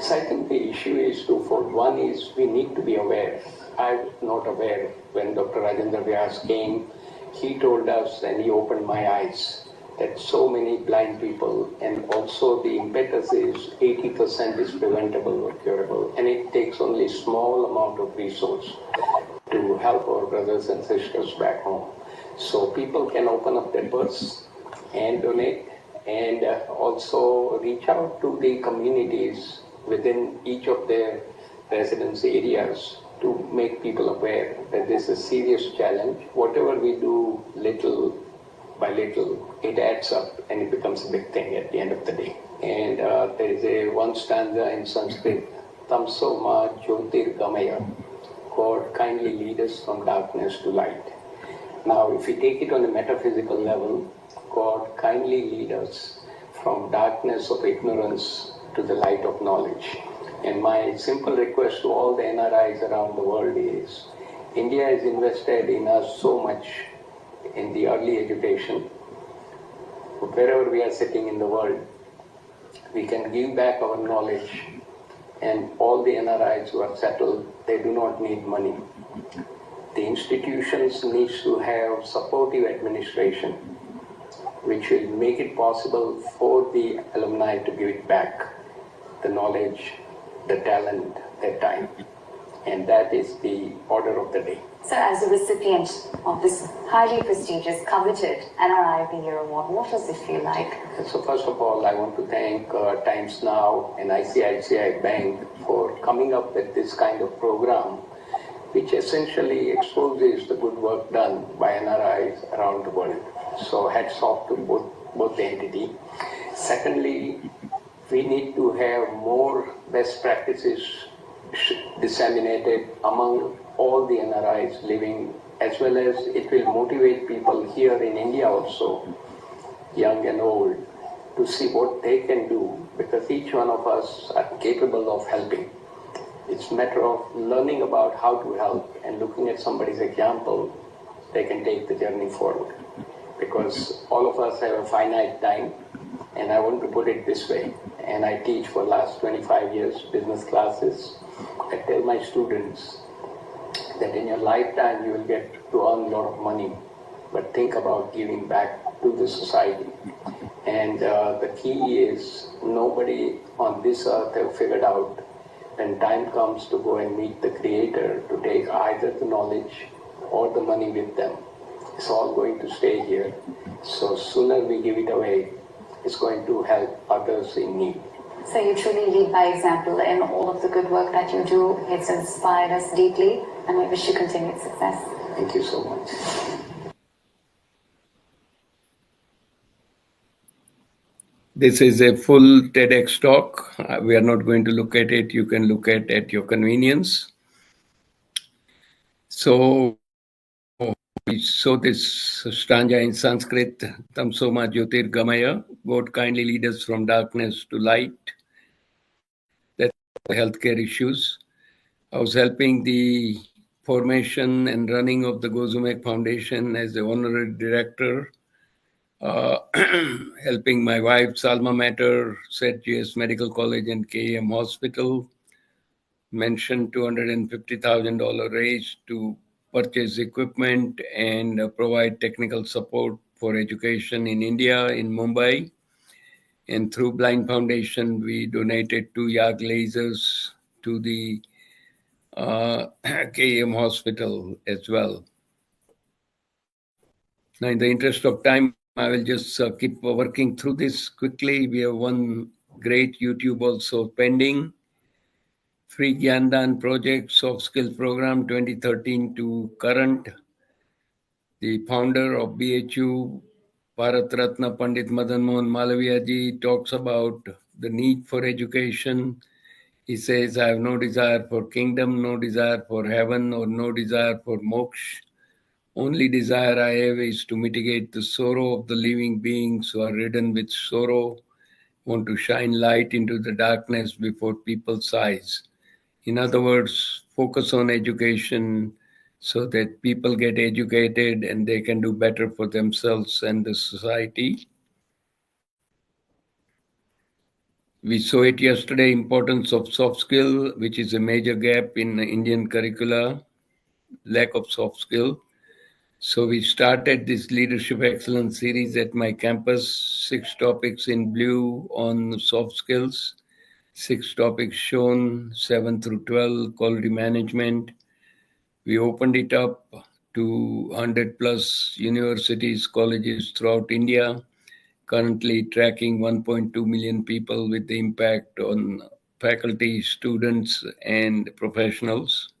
So I think the issue is twofold. One is we need to be aware. I was not aware when Dr. Rajendra Vyas came. He told us and he opened my eyes that so many blind people, and also the impetus is 80% is preventable or curable, and it takes only small amount of resource to help our brothers and sisters back home. So people can open up their purse and donate, and also reach out to the communities within each of their residence areas to make people aware that this is a serious challenge. Whatever we do little by little, it adds up and it becomes a big thing at the end of the day. And there is a one stanza in Sanskrit, Tamso ma jyotir gamaya, God kindly lead us from darkness to light. Now, if we take it on a metaphysical level, God kindly lead us from darkness of ignorance to the light of knowledge. And my simple request to all the NRIs around the world is, India has invested in us so much in the early education. Wherever we are sitting in the world, we can give back our knowledge, and all the NRIs who are settled, they do not need money. The institutions need to have supportive administration, which will make it possible for the alumni to give it back, the knowledge, the talent, their time. And that is the order of the day. So as a recipient of this highly prestigious, coveted NRI of the Year Award, what does it feel like? So first of all, I want to thank Times Now and ICICI Bank for coming up with this kind of program, which essentially exposes the good work done by NRIs around the world. So hats off to both the entity. Secondly, we need to have more best practices disseminated among all the NRIs living, as well as it will motivate people here in India also, young and old, to see what they can do, because each one of us are capable of helping. It's a matter of learning about how to help and looking at somebody's example, they can take the journey forward. Because all of us have a finite time, and I want to put it this way, and I teach for the last 25 years business classes. I tell my students that in your lifetime you will get to earn a lot of money, but think about giving back to the society. And the key is nobody on this earth have figured out when time comes to go and meet the Creator to take either the knowledge or the money with them. It's all going to stay here. So sooner we give it away, it's going to help others in need. So you truly lead by example in all of the good work that you do. It's inspired us deeply, and we wish you continued success. Thank you so much. This is a full TEDx talk. We are not going to look at it. You can look at your convenience. So this stanza in Sanskrit, Tamsoma Jyotir Gamaya, God kindly lead us from darkness to light. That's healthcare issues. I was helping the formation and running of the Gozumek Foundation as the honorary director, helping my wife's alma mater, St. GS Medical College and KM Hospital, mentioned $250,000 raise to purchase equipment and provide technical support for education in India, in Mumbai. And through Blind Foundation, we donated 2 YAG lasers to the KM Hospital as well. Now, in the interest of time, I will just keep working through this quickly. We have one great YouTube also pending. Free Gyandan Project Soft Skill Program 2013 to current. The founder of BHU, Bharat Ratna Pandit Madan Mohan Malaviya ji, talks about the need for education. He says, I have no desire for kingdom, no desire for heaven, or no desire for moksha. Only desire I have is to mitigate the sorrow of the living beings who are ridden with sorrow, want to shine light into the darkness before people's eyes. In other words, focus on education so that people get educated and they can do better for themselves and the society. We saw it yesterday, importance of soft skill, which is a major gap in the Indian curricula, lack of soft skill. So we started this Leadership Excellence series at my campus, 6 topics in blue on soft skills, 6 topics shown, 7 through 12, quality management. We opened it up to 100 plus universities, colleges throughout India, currently tracking 1.2 million people with the impact on faculty, students, and professionals.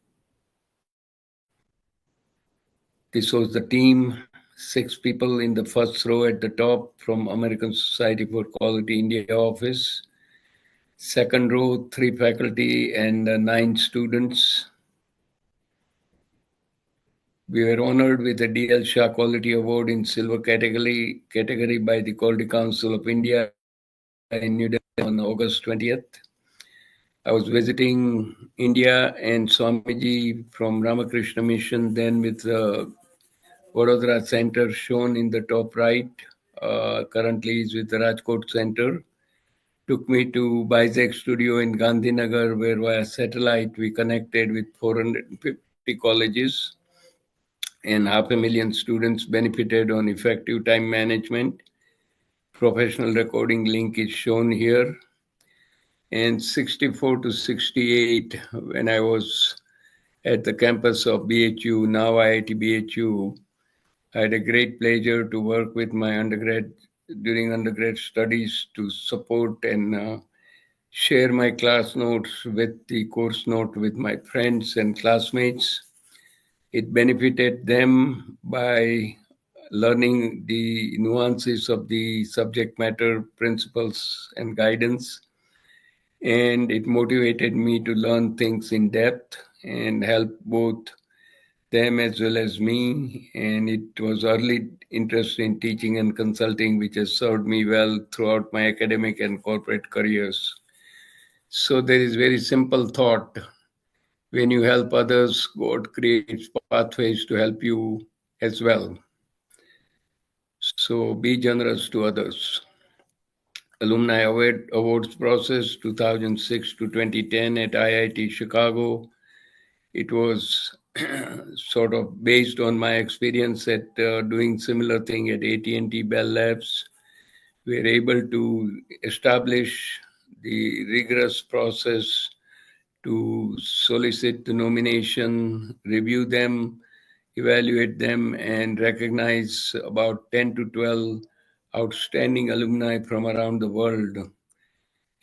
This was the team, 6 people in the first row at the top from American Society for Quality India office. Second row, 3 faculty and 9 students. We were honored with the D.L. Shah Quality Award in silver category by the Quality Council of India in New Delhi on August 20th. I was visiting India and Swamiji from Ramakrishna Mission, then with the Vadodara Center shown in the top right, currently is with the Rajkot Center. Took me to Bizek Studio in Gandhinagar, where via satellite we connected with 450 colleges and 500,000 students benefited on effective time management. Professional recording link is shown here. And 64 to 68, when I was at the campus of BHU, now IIT BHU, I had a great pleasure to work with my during undergrad studies to support and share my class notes with the course note with my friends and classmates. It benefited them by learning the nuances of the subject matter, principles, and guidance. And it motivated me to learn things in depth and help both them as well as me. And it was early interest in teaching and consulting, which has served me well throughout my academic and corporate careers. So there is very simple thought. When you help others, God creates pathways to help you as well. So be generous to others. Alumni Awards process 2006 to 2010 at IIT Chicago. It was sort of based on my experience at doing similar thing at AT&T Bell Labs. We were able to establish the rigorous process to solicit the nomination, review them, evaluate them, and recognize about 10 to 12 outstanding alumni from around the world.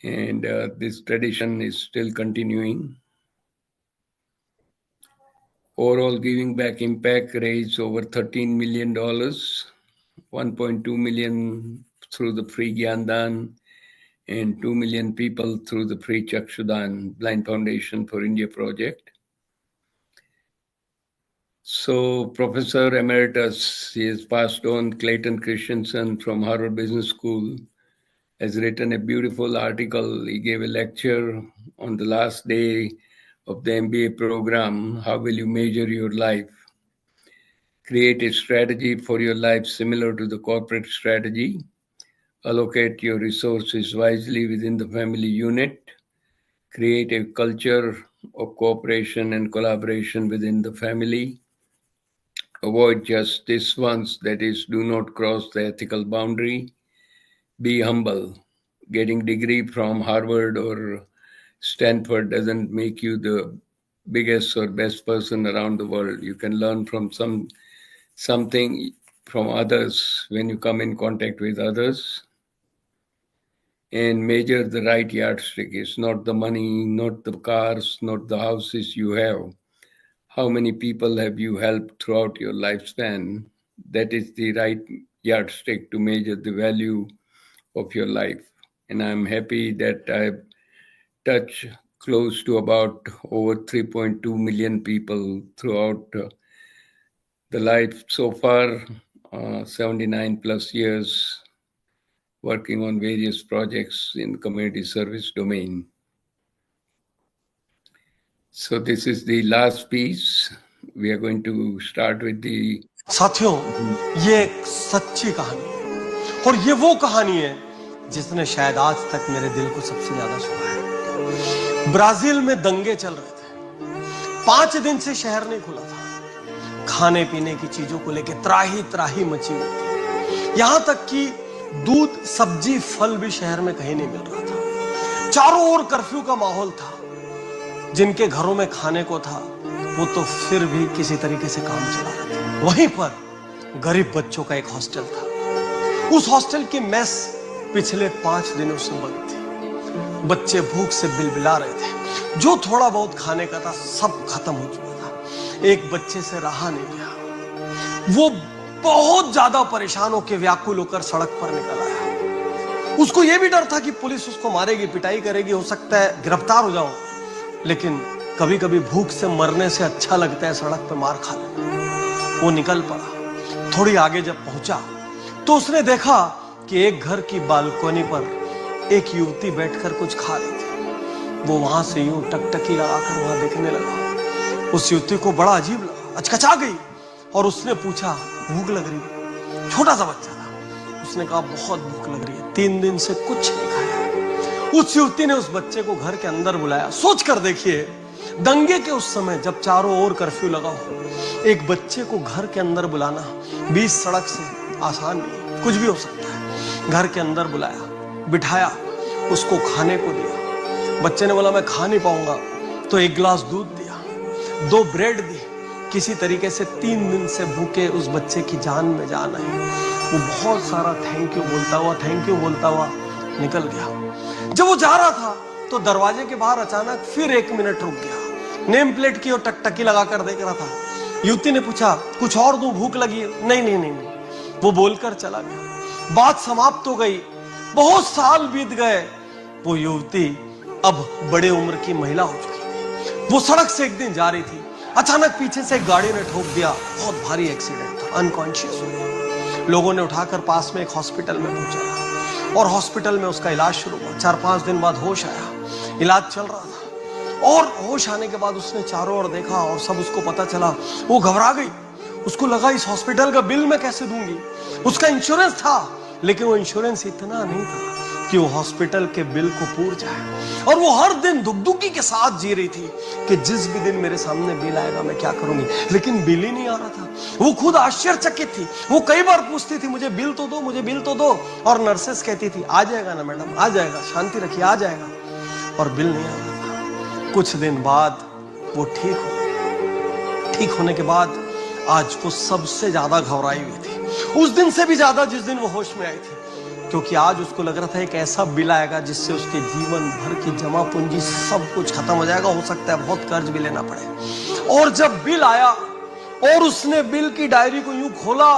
And this tradition is still continuing. Overall giving back impact raised over $13 million, 1.2 million through the free Gyandan, and 2 million people through the free Chakshudan Blind Foundation for India project. So Professor Emeritus, he has passed on, Clayton Christensen from Harvard Business School, has written a beautiful article. He gave a lecture on the last day of the MBA program, how will you measure your life? Create a strategy for your life similar to the corporate strategy. Allocate your resources wisely within the family unit. Create a culture of cooperation and collaboration within the family. Avoid just this once, that is, do not cross the ethical boundary. Be humble. Getting degree from Harvard or Stanford doesn't make you the biggest or best person around the world. You can learn from something from others when you come in contact with others. And measure the right yardstick. It's not the money, not the cars, not the houses you have. How many people have you helped throughout your lifespan? That is the right yardstick to measure the value of your life. And I'm happy that I've touched close to about over 3.2 million people throughout the life so far, 79 plus years working on various projects in community service domain. So this is the last piece. We are going to start with the... साथियों, ये एक सच्ची कहानी है और ये वो कहानी है जिसने शायद आज तक मेरे दिल को सबसे ज्यादा छुआ है। ब्राजील में दंगे चल रहे थे। 5 दिन से शहर नहीं खुला था। खाने पीने की चीजों को लेकर त्राही त्राही मची हुई थी। यहां तक कि दूध, सब्जी, फल भी शहर में कहीं नहीं मिल रहा था। चारों ओर कर्फ्यू का माहौल था। जिनके घरों में खाने को था वो तो फिर भी किसी तरीके से काम चला रहे थे। वहीं पर गरीब बच्चों का एक हॉस्टल था। उस हॉस्टल की मेस पिछले 5 दिनों से बंद थी। बच्चे भूख से बिलबिला रहे थे। जो थोड़ा बहुत खाने का था सब खत्म हो चुका था। एक बच्चे से रहा नहीं गया। वो बहुत ज्यादा परेशान होकर व्याकुल होकर सड़क पर निकल आया। उसको यह भी डर था कि पुलिस उसको मारेगी, पिटाई करेगी, हो सकता है गिरफ्तार हो जाऊं। लेकिन कभी कभी भूख से मरने से अच्छा लगता है सड़क पर मार खा लेना। वो निकल पड़ा। थोड़ी आगे जब पहुंचा तो उसने देखा कि एक घर की बालकोनी पर एक युवती बैठकर कुछ खा रही थी। वो वहां से यूं टकटकी लगाकर वहां देखने लगा। उस युवती को बड़ा अजीब लगा, अचकचा गई और उसने पूछा, भूख लग रही है? छोटा सा बच्चा था। उसने कहा, बहुत भूख लग रही है, 3 दिन से कुछ नहीं खाया। उस युवती ने उस बच्चे को घर के अंदर बुलाया। सोच कर देखिए, दंगे के उस समय जब चारों ओर कर्फ्यू लगा हो, एक बच्चे को घर के अंदर बुलाना 20 सड़क से आसान नहीं, कुछ भी हो सकता है। घर के अंदर बुलाया, बिठाया, उसको खाने को दिया। बच्चे ने बोला, मैं खा नहीं पाऊंगा, तो 1 गिलास दूध दिया, 2 ब्रेड दी। किसी तरीके से 3 दिन से भूखे उस बच्चे की जान में जान आई। वो बहुत सारा थैंक यू बोलता हुआ निकल गया। जब वो जा रहा था तो दरवाजे के बाहर अचानक फिर 1 मिनट रुक गया। नेम प्लेट की ओर टकटकी लगाकर देख रहा था। युवती ने पूछा, कुछ और दूं, भूख लगी है? नहीं। वो बोलकर चला गया। बात समाप्त हो गई। बहुत साल बीत गए। वो युवती अब बड़े उम्र की महिला हो चुकी थी। वो सड़क से एक दिन जा रही थी। अचानक पीछे से एक गाड़ी ने ठोक दिया। बहुत भारी एक्सीडेंट था। अनकॉन्शियस हो गई। लोगों ने उठाकर पास में एक हॉस्पिटल में पहुंचाया और हॉस्पिटल में उसका इलाज शुरू हुआ। 4-5 दिन बाद होश आया। इलाज चल रहा था और होश आने के बाद उसने चारों ओर देखा और सब उसको पता चला। वो घबरा गई। उसको लगा, इस हॉस्पिटल का बिल मैं कैसे दूंगी? उसका इंश्योरेंस था, लेकिन वो इंश्योरेंस इतना नहीं था कि वो हॉस्पिटल के बिल को पूर जाए। और वो हर दिन दुखदुखी के साथ जी रही थी कि जिस भी दिन मेरे सामने बिल आएगा मैं क्या करूंगी। लेकिन बिल ही नहीं आ रहा था। वो खुद आश्चर्यचकित थी। वो कई बार पूछती थी, मुझे बिल तो दो, मुझे बिल तो दो। और नर्सेस कहती थी, आ जाएगा ना मैडम, आ जाएगा, शांति रखिए, आ जाएगा। और बिल नहीं आ रहा था। कुछ दिन बाद वो ठीक हो। ठीक होने के बाद आज वो सबसे ज्यादा घबराई हुई थी, उस दिन से भी ज्यादा जिस दिन वो होश में आई थी। क्योंकि आज उसको लग रहा था एक ऐसा बिल आएगा जिससे उसके जीवन भर की जमा पूंजी सब कुछ खत्म हो जाएगा। हो सकता है बहुत कर्ज भी लेना पड़े। और जब बिल आया और उसने बिल की डायरी को यूं खोला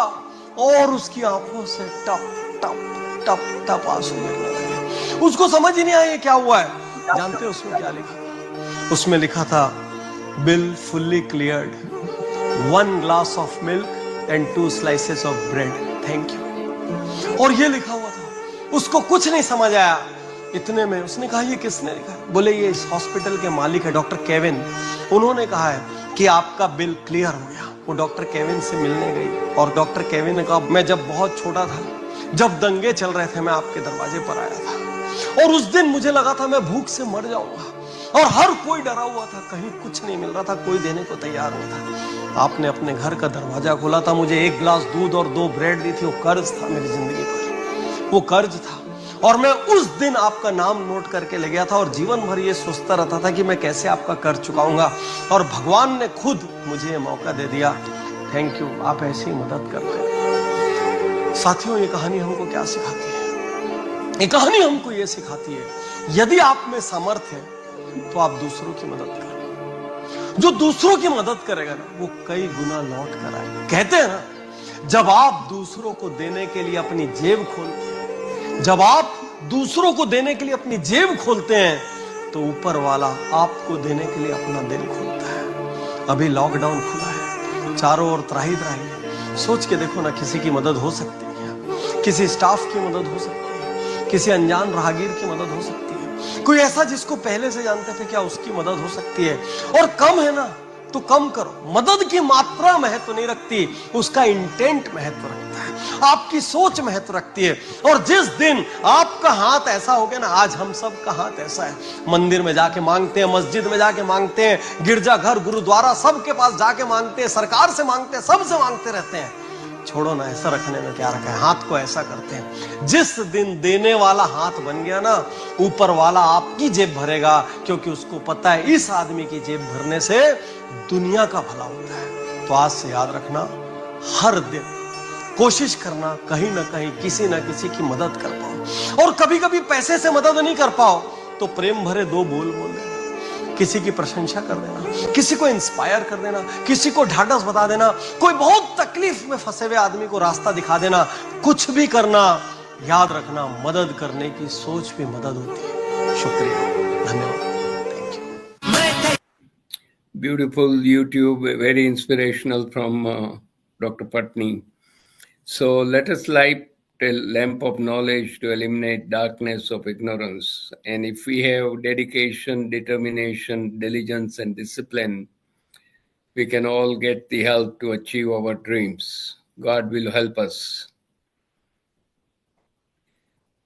और उसकी आंखों से टप टप टप टप आंसू गिरने लगे। उसको समझ ही नहीं आया ये क्या हुआ है। जानते हो उसमें क्या लिखा? उसमें लिखा था, bill fully cleared, 1 glass of milk and 2 slices of bread, thank you. और ये लिखा हुआ था। उसको कुछ नहीं समझ आया। इतने में उसने कहा ये किसने लिखा है? बोले ये इस हॉस्पिटल के मालिक है डॉक्टर केविन, उन्होंने कहा है कि आपका बिल क्लियर हो गया। वो डॉक्टर केविन से मिलने गई और डॉक्टर केविन ने कहा मैं जब बहुत छोटा था, जब दंगे चल रहे थे, मैं आपके दरवाजे पर आया था और उस दिन मुझे लगा था मैं भूख से मर जाऊंगा और हर कोई डरा हुआ था, कहीं कुछ नहीं मिल रहा था, कोई देने को तैयार नहीं था। आपने अपने घर का दरवाजा खोला था, मुझे 1 गिलास दूध और 2 ब्रेड दी थी। वो कर्ज था मेरी जिंदगी पर, वो कर्ज था और मैं उस दिन आपका नाम नोट करके ले गया था और जीवन भर ये सोचता रहता था कि मैं कैसे आपका कर्ज चुकाऊंगा और भगवान ने खुद मुझे ये मौका दे दिया। थैंक यू, आप ऐसी ही मदद करते हैं। साथियों, ये कहानी हमको क्या सिखाती है? ये कहानी हमको ये सिखाती है, यदि आप में सामर्थ्य है तो आप दूसरों की मदद करें। जो दूसरों की मदद करेगा ना, वो कई गुना लौट कर आएगा। कहते हैं ना, जब आप दूसरों को देने के लिए अपनी जेब खोलते हैं, जब आप दूसरों को देने के लिए अपनी जेब खोलते हैं, तो ऊपर वाला आपको देने के लिए अपना दिल खोलता है। अभी लॉकडाउन खुला है, चारों ओर त्राही त्राही है। सोच के देखो ना, किसी की मदद हो सकती है, किसी स्टाफ की मदद हो सकती है, किसी अनजान राहगीर की मदद हो सकती है, कोई ऐसा जिसको पहले से जानते थे, क्या उसकी मदद हो सकती है? और कम है ना तो कम करो। मदद की मात्रा महत्व नहीं रखती, उसका इंटेंट महत्व रखता है, आपकी सोच महत्व रखती है। और जिस दिन आपका हाथ ऐसा हो गया ना, आज हम सब का हाथ ऐसा है, मंदिर में जाके मांगते हैं, मस्जिद में जाके मांगते हैं, गिरजाघर गुरुद्वारा सबके पास जाके मांगते हैं, सरकार से मांगते हैं, सबसे मांगते रहते हैं। छोड़ो ना, ऐसा रखने में क्या रखा है, हाथ को ऐसा करते हैं। जिस दिन देने वाला हाथ बन गया ना, ऊपर वाला आपकी जेब भरेगा, क्योंकि उसको पता है इस आदमी की जेब भरने से दुनिया का भला होता है। तो आज से याद रखना, हर दिन कोशिश करना कहीं ना कहीं किसी ना किसी की मदद कर पाओ। और कभी कभी पैसे से मदद नहीं कर पाओ तो प्रेम भरे 2 बोल बोल देना, किसी की प्रशंसा कर देना, किसी को इंस्पायर कर देना, किसी को ढाढ़स बता देना, कोई बहुत तकलीफ में फंसे हुए आदमी को रास्ता दिखा देना। कुछ भी करना, याद रखना, मदद करने की सोच भी मदद होती है। शुक्रिया, धन्यवाद, thank you. Beautiful YouTube, very inspirational from Dr. Patni. So let us light a lamp of knowledge to eliminate darkness of ignorance. And if we have dedication, determination, diligence, and discipline, we can all get the help to achieve our dreams. God will help us.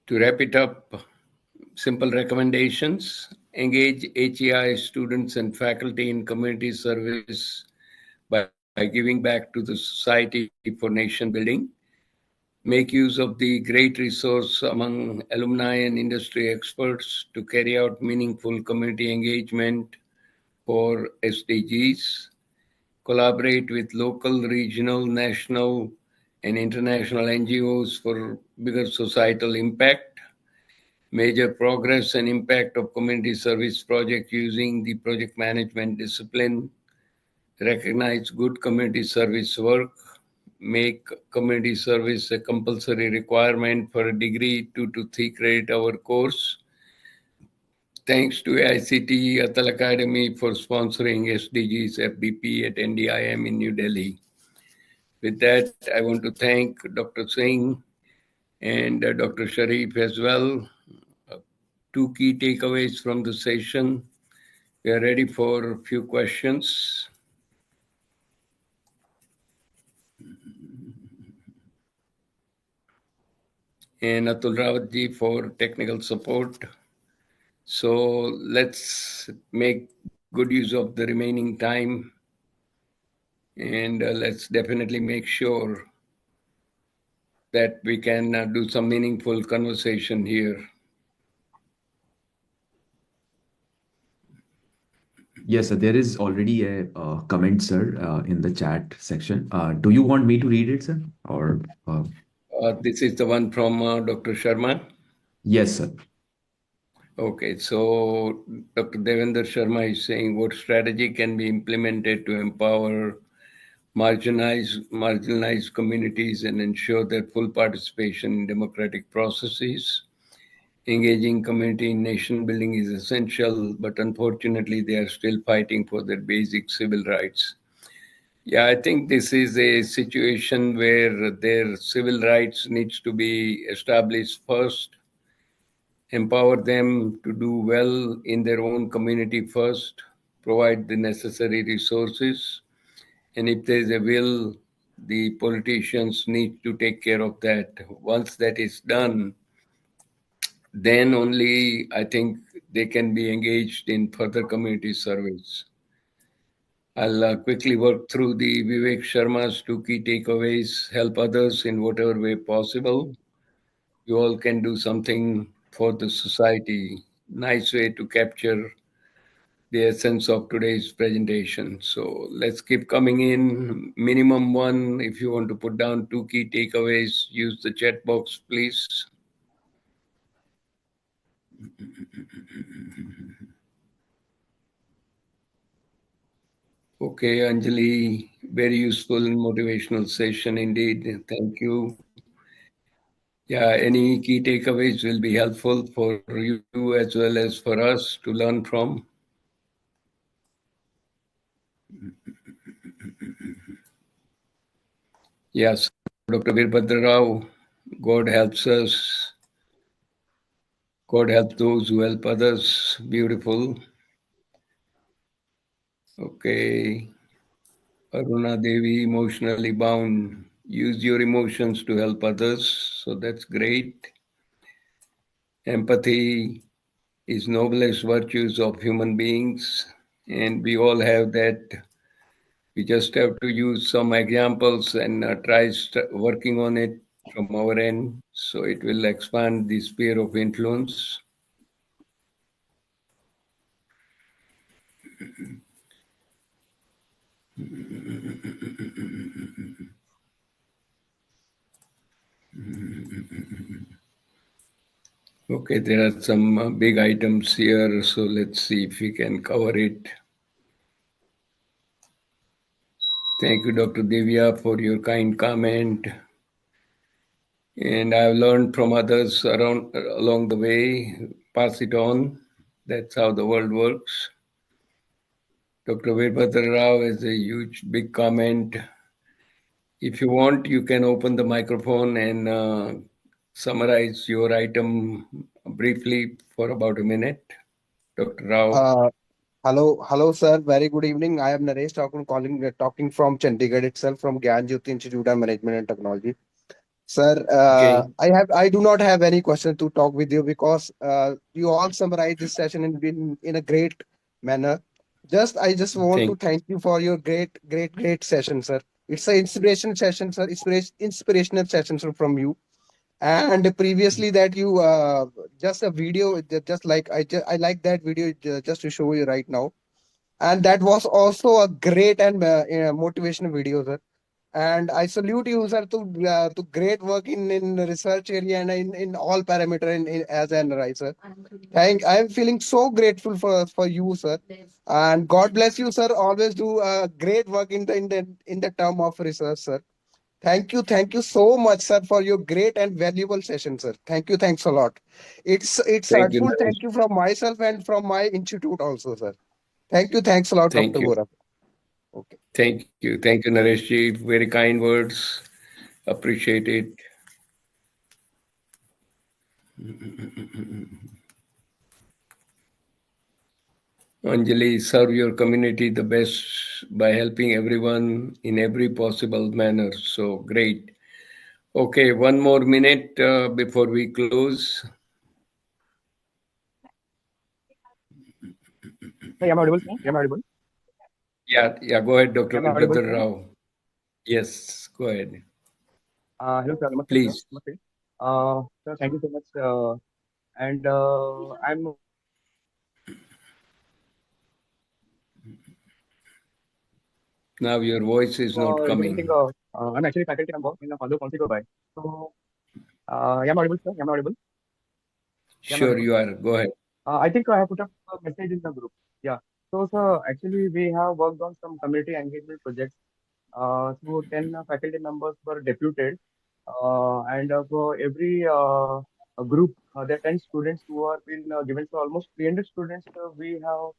To wrap it up, simple recommendations: engage HEI students and faculty in community service by giving back to the society for nation building. Make use of the great resource among alumni and industry experts to carry out meaningful community engagement for SDGs. Collaborate with local, regional, national, and international NGOs for bigger societal impact. Measure progress and impact of community service project using the project management discipline. Recognize good community service work. Make community service a compulsory requirement for a degree 2 to 3 credit hour course. Thanks to AICTE ATAL Academy for sponsoring SDGs FDP at NDIM in New Delhi. With that, I want to thank Dr. Singh and Dr. Sharif as well. 2 key takeaways from the session. We are ready for a few questions. And Atul Rawatji for technical support. So let's make good use of the remaining time, and let's definitely make sure that we can do some meaningful conversation here. Yes, sir, there is already a comment, sir, in the chat section. Do you want me to read it, sir? Or This is the one from Dr. Sharma. Yes, sir. Okay, so Dr. Devendra Sharma is saying, what strategy can be implemented to empower marginalized communities and ensure their full participation in democratic processes? Engaging community in nation building is essential, but unfortunately, they are still fighting for their basic civil rights. Yeah, I think this is a situation where their civil rights needs to be established first. empower them to do well in their own community first, provide the necessary resources, and if there's a will, the politicians need to take care of that. Once that is done, then only I think they can be engaged in further community service. I'll quickly work through the Vivek Sharma's two key takeaways: help others in whatever way possible. You all can do something for the society. Nice way to capture the essence of today's presentation. So let's keep coming in. Minimum one. If you want to put down two key takeaways, use the chat box, please. Okay, Anjali, very useful and motivational session indeed. Thank you. Yeah, any key takeaways will be helpful for you as well as for us to learn from. Yes, Dr. Virabhadra Rao, God helps us. God help those who help others. Beautiful. Okay. Aruna Devi, emotionally bound. Use your emotions to help others. So that's great. Empathy is noblest virtues of human beings, and we all have that. We just have to use some examples and try working on it from our end, so it will expand the sphere of influence. Okay, there are some big items here, so let's see if we can cover it. Thank you, Dr. Divya, for your kind comment. And I've learned from others along the way. Pass it on. That's how the world works. Dr. Virabhadra Rao has a huge, big comment. If you want, you can open the microphone and summarize your item briefly for about a minute. Dr. Rao. Hello, sir. Very good evening. I am Naresh talking from Chandigarh itself, from Gyan Jyoti Institute of Management and Technology. Sir, Okay. I do not have any question to talk with you because you all summarized this session in a great manner. I just want to thank you for your great session, sir. It's an inspiration session, sir. Inspirational session, sir, from you. And previously that you just a video, just like I like that video just to show you right now, and that was also a great and motivational video, sir. And I salute you, sir, to great work in the research area and in all parameter as an analyzer. I am feeling so grateful for you, sir. And God bless you, sir. Always do great work in the term of research, sir. Thank you so much, sir, for your great and valuable session, sir. Thanks a lot. It's Thank you, heartful. Naresh. Thank you from myself and from my institute also, sir. Thanks a lot, Thank Dr. you. Vora. Okay. Thank you, Naresh ji. Very kind words. Appreciate it. Anjali, serve your community the best by helping everyone in every possible manner. So great. Okay, one more minute before we close. Hey, am I audible, sir? Am I audible? Yeah, go ahead, Dr. Am I audible, Virabhadra sir? Rao. Yes, go ahead. Hello, sir. Namaste, sir. Please. Namaste. Sir, thank you so much. And I'm Now your voice is not implementing. coming. I'm actually faculty member in the Father Conflict by. So, am I audible, sir? Am I audible? Am I Sure, audible? you are. Go ahead. I think I have put up a message in the group. Yeah. So, sir, actually, we have worked on some community engagement projects. So 10 faculty members were deputed, and for every group, there are 10 students who have been given. So almost 300 students we have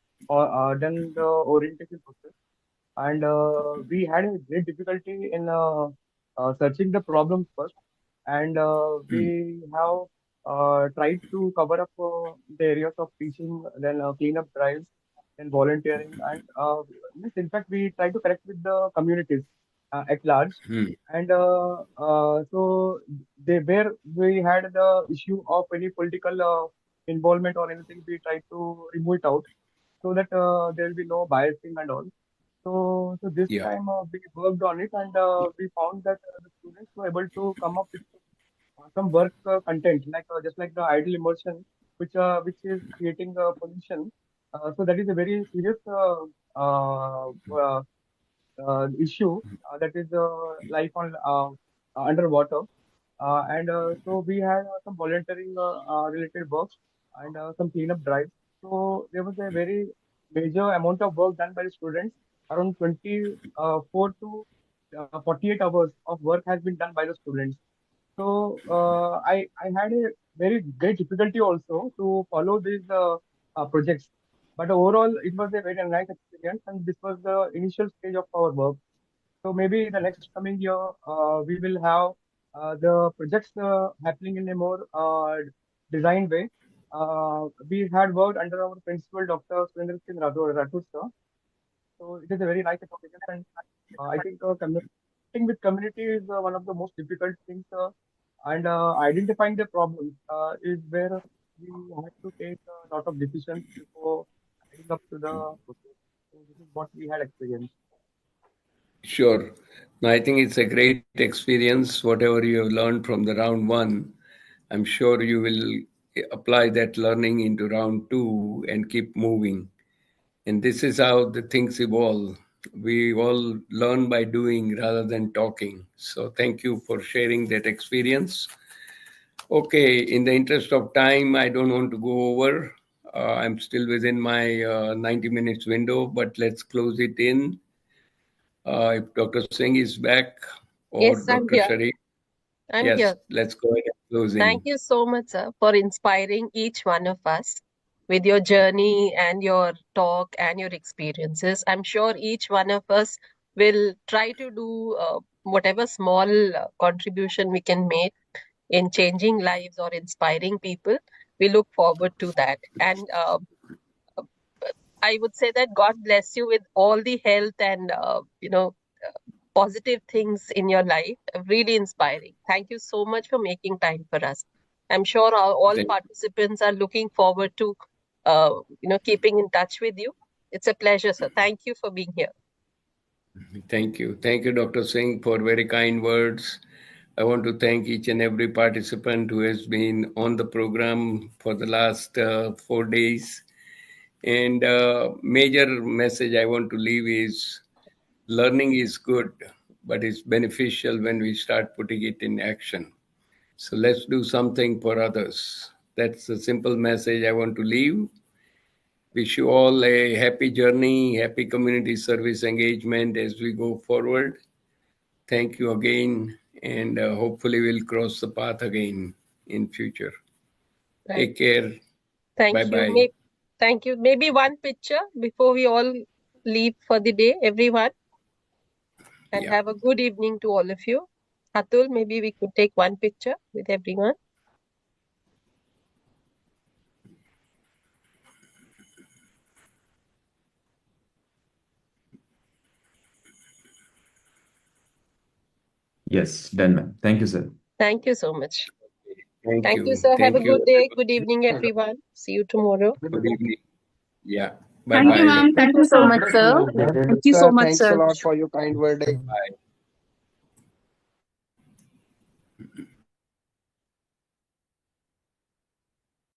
done the orientation process, and we had a great difficulty in searching the problems first, and we have tried to cover up the areas of teaching, then cleanup drives, then volunteering, and in fact, we try to connect with the communities at large. And so they where we had the issue of any political involvement or anything, we tried to remove it out so that there will be no biasing and all. So this time we worked on it, and we found that the students were able to come up with some work content, like just like the idle immersion, which is creating pollution. So that is a very serious uh, uh, issue that is life on underwater. So we had some volunteering related works and some cleanup drives. So there was a very major amount of work done by the students. Around 24 to 48 hours of work has been done by the students. So I had a very great difficulty also to follow these projects. But overall, it was a very nice experience, and this was the initial stage of our work. So maybe in the next coming year, we will have the projects happening in a more designed way. We had worked under our principal, Dr. Surendra Singh Rathod sir. So it is a very nice experience, and I think communicating with community is one of the most difficult things, and identifying the problems is where we have to take a lot of decisions before heading up to the process. So this is what we had experienced. Sure. No, I think it's a great experience. Whatever you have learned from the round one, I'm sure you will apply that learning into round two and keep moving. And this is how the things evolve. We all learn by doing rather than talking. So thank you for sharing that experience. Okay, in the interest of time, I don't want to go over. I'm still within my 90 minutes window, but let's close it in. If Dr. Singh is back or Yes, I'm Dr. here. Sharif. I'm Yes, here. let's go ahead and close in. Thank you so much, sir, for inspiring each one of us with your journey and your talk and your experiences. I'm sure each one of us will try to do whatever small contribution we can make in changing lives or inspiring people. We look forward to that. And I would say that God bless you with all the health and, positive things in your life. Really inspiring. Thank you so much for making time for us. I'm sure all participants are looking forward to, keeping in touch with you. It's a pleasure, sir. Thank you for being here. Thank you. Thank you, Dr. Singh, for very kind words. I want to thank each and every participant who has been on the program for the last 4 days. And major message I want to leave is learning is good, but it's beneficial when we start putting it in action. So let's do something for others. That's the simple message I want to leave. Wish you all a happy journey, happy community service engagement as we go forward. Thank you again, and hopefully we'll cross the path again in future. Right. Take care. Thank Bye-bye. you. Thank you. Maybe one picture before we all leave for the day, everyone. And have a good evening to all of you. Atul, maybe we could take one picture with everyone. Yes, done, ma'am. Thank you, sir. Thank you so much. Thank you, sir. Have a Thank you. good day. Good evening, everyone. See you tomorrow. Good evening. Yeah. Thank you, Bye-bye. ma'am. Thank you so much, sir. Thank you so much, Thanks sir. a lot for your kind word. Bye.